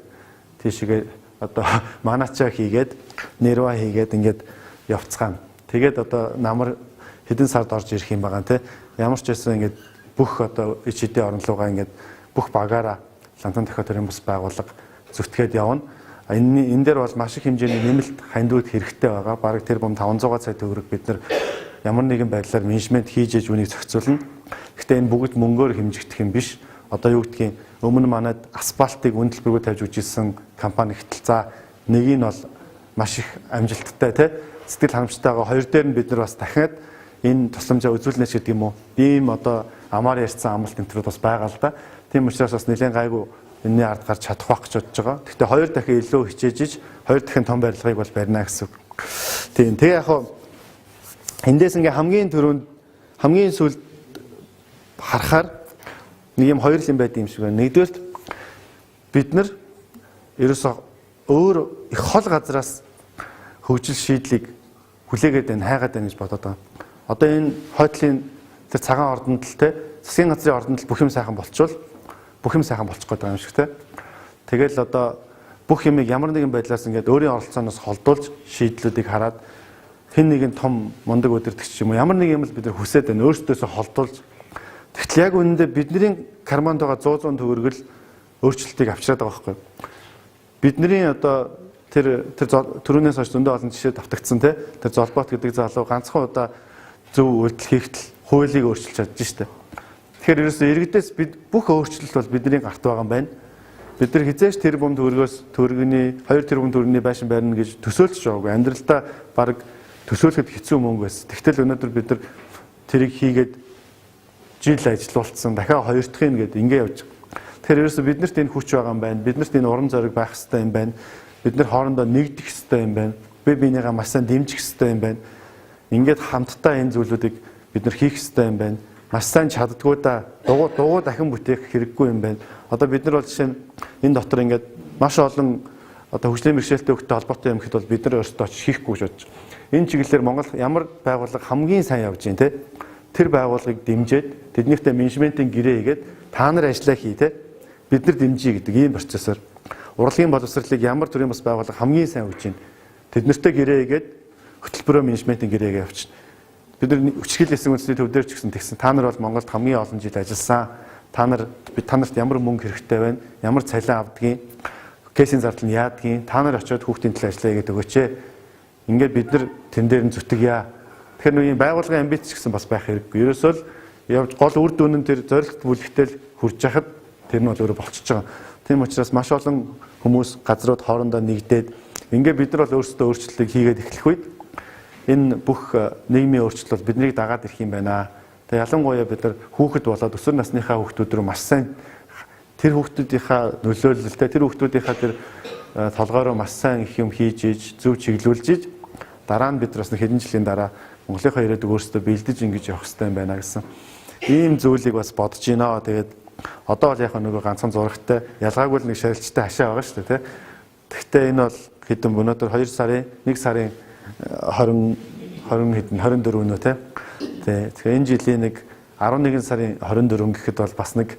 тийшээ одоо маначаа хийгээд нэрва хийгээд ингээд явцгаана. Тэгээд одоо намар хэдэн сард орж ирэх юм байгаа нэ. Ямар ч байсан ингээд бүх одоо ид шидийн орон руугаа ингээд бүх багаараа Лантуун дохио төрийн бус байгууллага зүтгээд явна. Энэ дээр бол маш их хэмжээний нэмэлт хандууд хэрэгтэй байгаа. Бараг тэр бом 500 сая төгрөг бид нар ямар нэгэн байдлаар менежмент хийж ээж үнийг зохицуулна. Гэхдээ энэ бүгд мөнгөөр хэмжигдэх юм биш. Одоо юу гэдгийг өмнө манайд асфальтыг үнэлбэргүй тавьж үжижсэн компани ихтэл за нэг нь бол маш их амжилттай тий сэтгэл ханамжтайгаа хоёр дээр нь бид нар бас дахиад энэ тусламжаа үзүүлнэ гэдэг юм уу? Ийм одоо амаар ярьсан амлалт энтрүүд бас байгаа л да. Тийм учраас бас нэлээд гайгүй энэний ард гарч чадах байх гэж бодож байгаа. Гэхдээ хоёр дахин илүү хичээж хоёр дахин том барилгыг бол барина гэсэн үг. Тийм. Тэгээ яг хаа эндээс ингээ хамгийн сүүлд харахаар нэг юм хоёр юм байд юм шиг байна. Нэгдүгээр бид нар ерөөсөө өөр их хол газраас хөгжил шийдлийг хүлээгээд байна, хайгаад байна гэж бодоод байгаа. Одоо энэ хойдлын тэр цагаан ордондолтой засгийн газрын ордондол бүх юм сайхан болчвол бүх юм сайхан болчих гээд байгаа юм шиг те. Тэгэл одоо бүх юмыг ямар нэгэн байдлаас ингээд өөрийн оролцооноос холдуулж шийдлүүдийг хараад хэн нэгэн том мундаг удирдагч юм уу ямар нэг юм л бид нар хүсээд байна, өөрсдөөсөө холдуулж. Тэгтэл яг үнэндээ бидний карманд байгаа 100 төгрөгөл өөрчлөлтийг авчираад байгаа байхгүй. Бидний одоо тэр төрөнөөс хойш зөндөө олон жишээ давтагдсан те. Тэр золбот гэдэг залуу ганцхан удаа зөв үйлдэл хийхдээ хуулийг өөрчилж чадж штэ. Тэгэхээр ерөөсөө иргэдээс бид бүх өөрчлөлт бол бидний гарт байгаа юм байна. Бид нар хизээш тэр бом төгрөгөөс төгрөгийн 2 тэрбум төгрөгийн байшин барина гэж төсөөлж байгаагүй. Амьдралдаа баг төсөөлөхөд хэцүү мөнгө байсан. Тэгтэл өнөөдөр бид нар тэрийг хийгээд жил ажилуулсан. Дахиад хоёр дахь нь гээд ингэ явж. Тэгэхээр ерөөсөө биднэрт энэ хүч байгаа юм байна. Биднэрт энэ уран зориг байх хэрэгтэй юм байна. Бид нар хоорондоо нэгдэх хэрэгтэй юм байна. Бие биенийгээ маш сайн дэмжих хэрэгтэй юм байна. Ингээд хамтдаа энэ зүйлүүдийг бид нар хийх хэрэгтэй юм байна. Маш сайн чаддгүй да дугуй дахин бүтээх хэрэггүй юм байна. Одоо бид нар бол жишээ нь энэ дотор ингээд маш олон одоо хөгжлийн бэрхшээлтэй хөлтэй холбоотой юм гэхэд бол бид нар өөрсдөө очиж хийхгүй гэж бодож. Энэ чиглэлээр Монгол ямар байгууллага хамгийн сайн явж байна те. Тэр байгууллагыг дэмжиж тэднийхтэй менежментийн гэрээ хийгээд та нар ажиллаа хий те. Бид нар дэмжиж гэдэг ийм процессор урлагийн боловсролыг ямар төрлийн бас байгууллага хамгийн сайн өгч байна. Тэднэртэй гэрээ хийгээд хөтөлбөрөө менежментийн гэрээгээ явуулчихна. Бид нар хүчрхийлэл эсрэг үндэсний төв дээр ч гэсэн тэгсэн. Та нар бол Монголд хамгийн олон жил ажилласан. Та нарт ямар мөнгө хэрэгтэй байна? Ямар цалин авдгийг? Кейсийн зардал нь яадгийг? Та нар очиод хүүхдийн төлөө ажиллая гэдэг өгөөч. Ингээд бид нар тэн дээр нь зүтгэя. Тэгэхээр нэг байгууллагын амбиц ч гэсэн бас байх хэрэггүй. Ерөөсөө л явж гол үр дүн нь тэр зорилт бүлэгтэл хүрч яхад тэр нь бол өөрөө болчихж байгаа. Тийм учраас маш олон хүмүүс газрууд хоорондоо нэгдээд ингээд бид нар бол өөрсдөө өөрчлөлтийг хийгээд эхлэх үед энэ бүх нийгмийн өөрчлөлт бол биднийг дагаад ирэх юм байна. Тэгээ ялангуяа бид нар хүүхэд болоод өсвөр насныхаа хүүхдүүд рүү маш сайн тэр хүүхдүүдийнхаа нөлөөлөлтэй тэр хүүхдүүдийнхаа тэр толгойроо маш сайн их юм хийж иж зөв чиглүүлж иж дараа нь бид бас хэдэн жилийн дараа Монголынхаа ирээдүг өөрсдөө бэлдэж ингэж явах хэрэгтэй юм байна гэсэн ийм зүйлийг бас бодож байна. Тэгээд одоо бол яг нөгөө ганцхан зурагтай ялгаагүй л нэг шарилчтай хашаа байгаа шүү дээ, тэ. Гэхдээ энэ бол хэдэн өнөөдөр 2 сарын 1 сарын 20 хэдэн 24 өнөө, тэ. Тэгэхээр энэ жилийн нэг 11 сарын 24 гэхэд бол бас нэг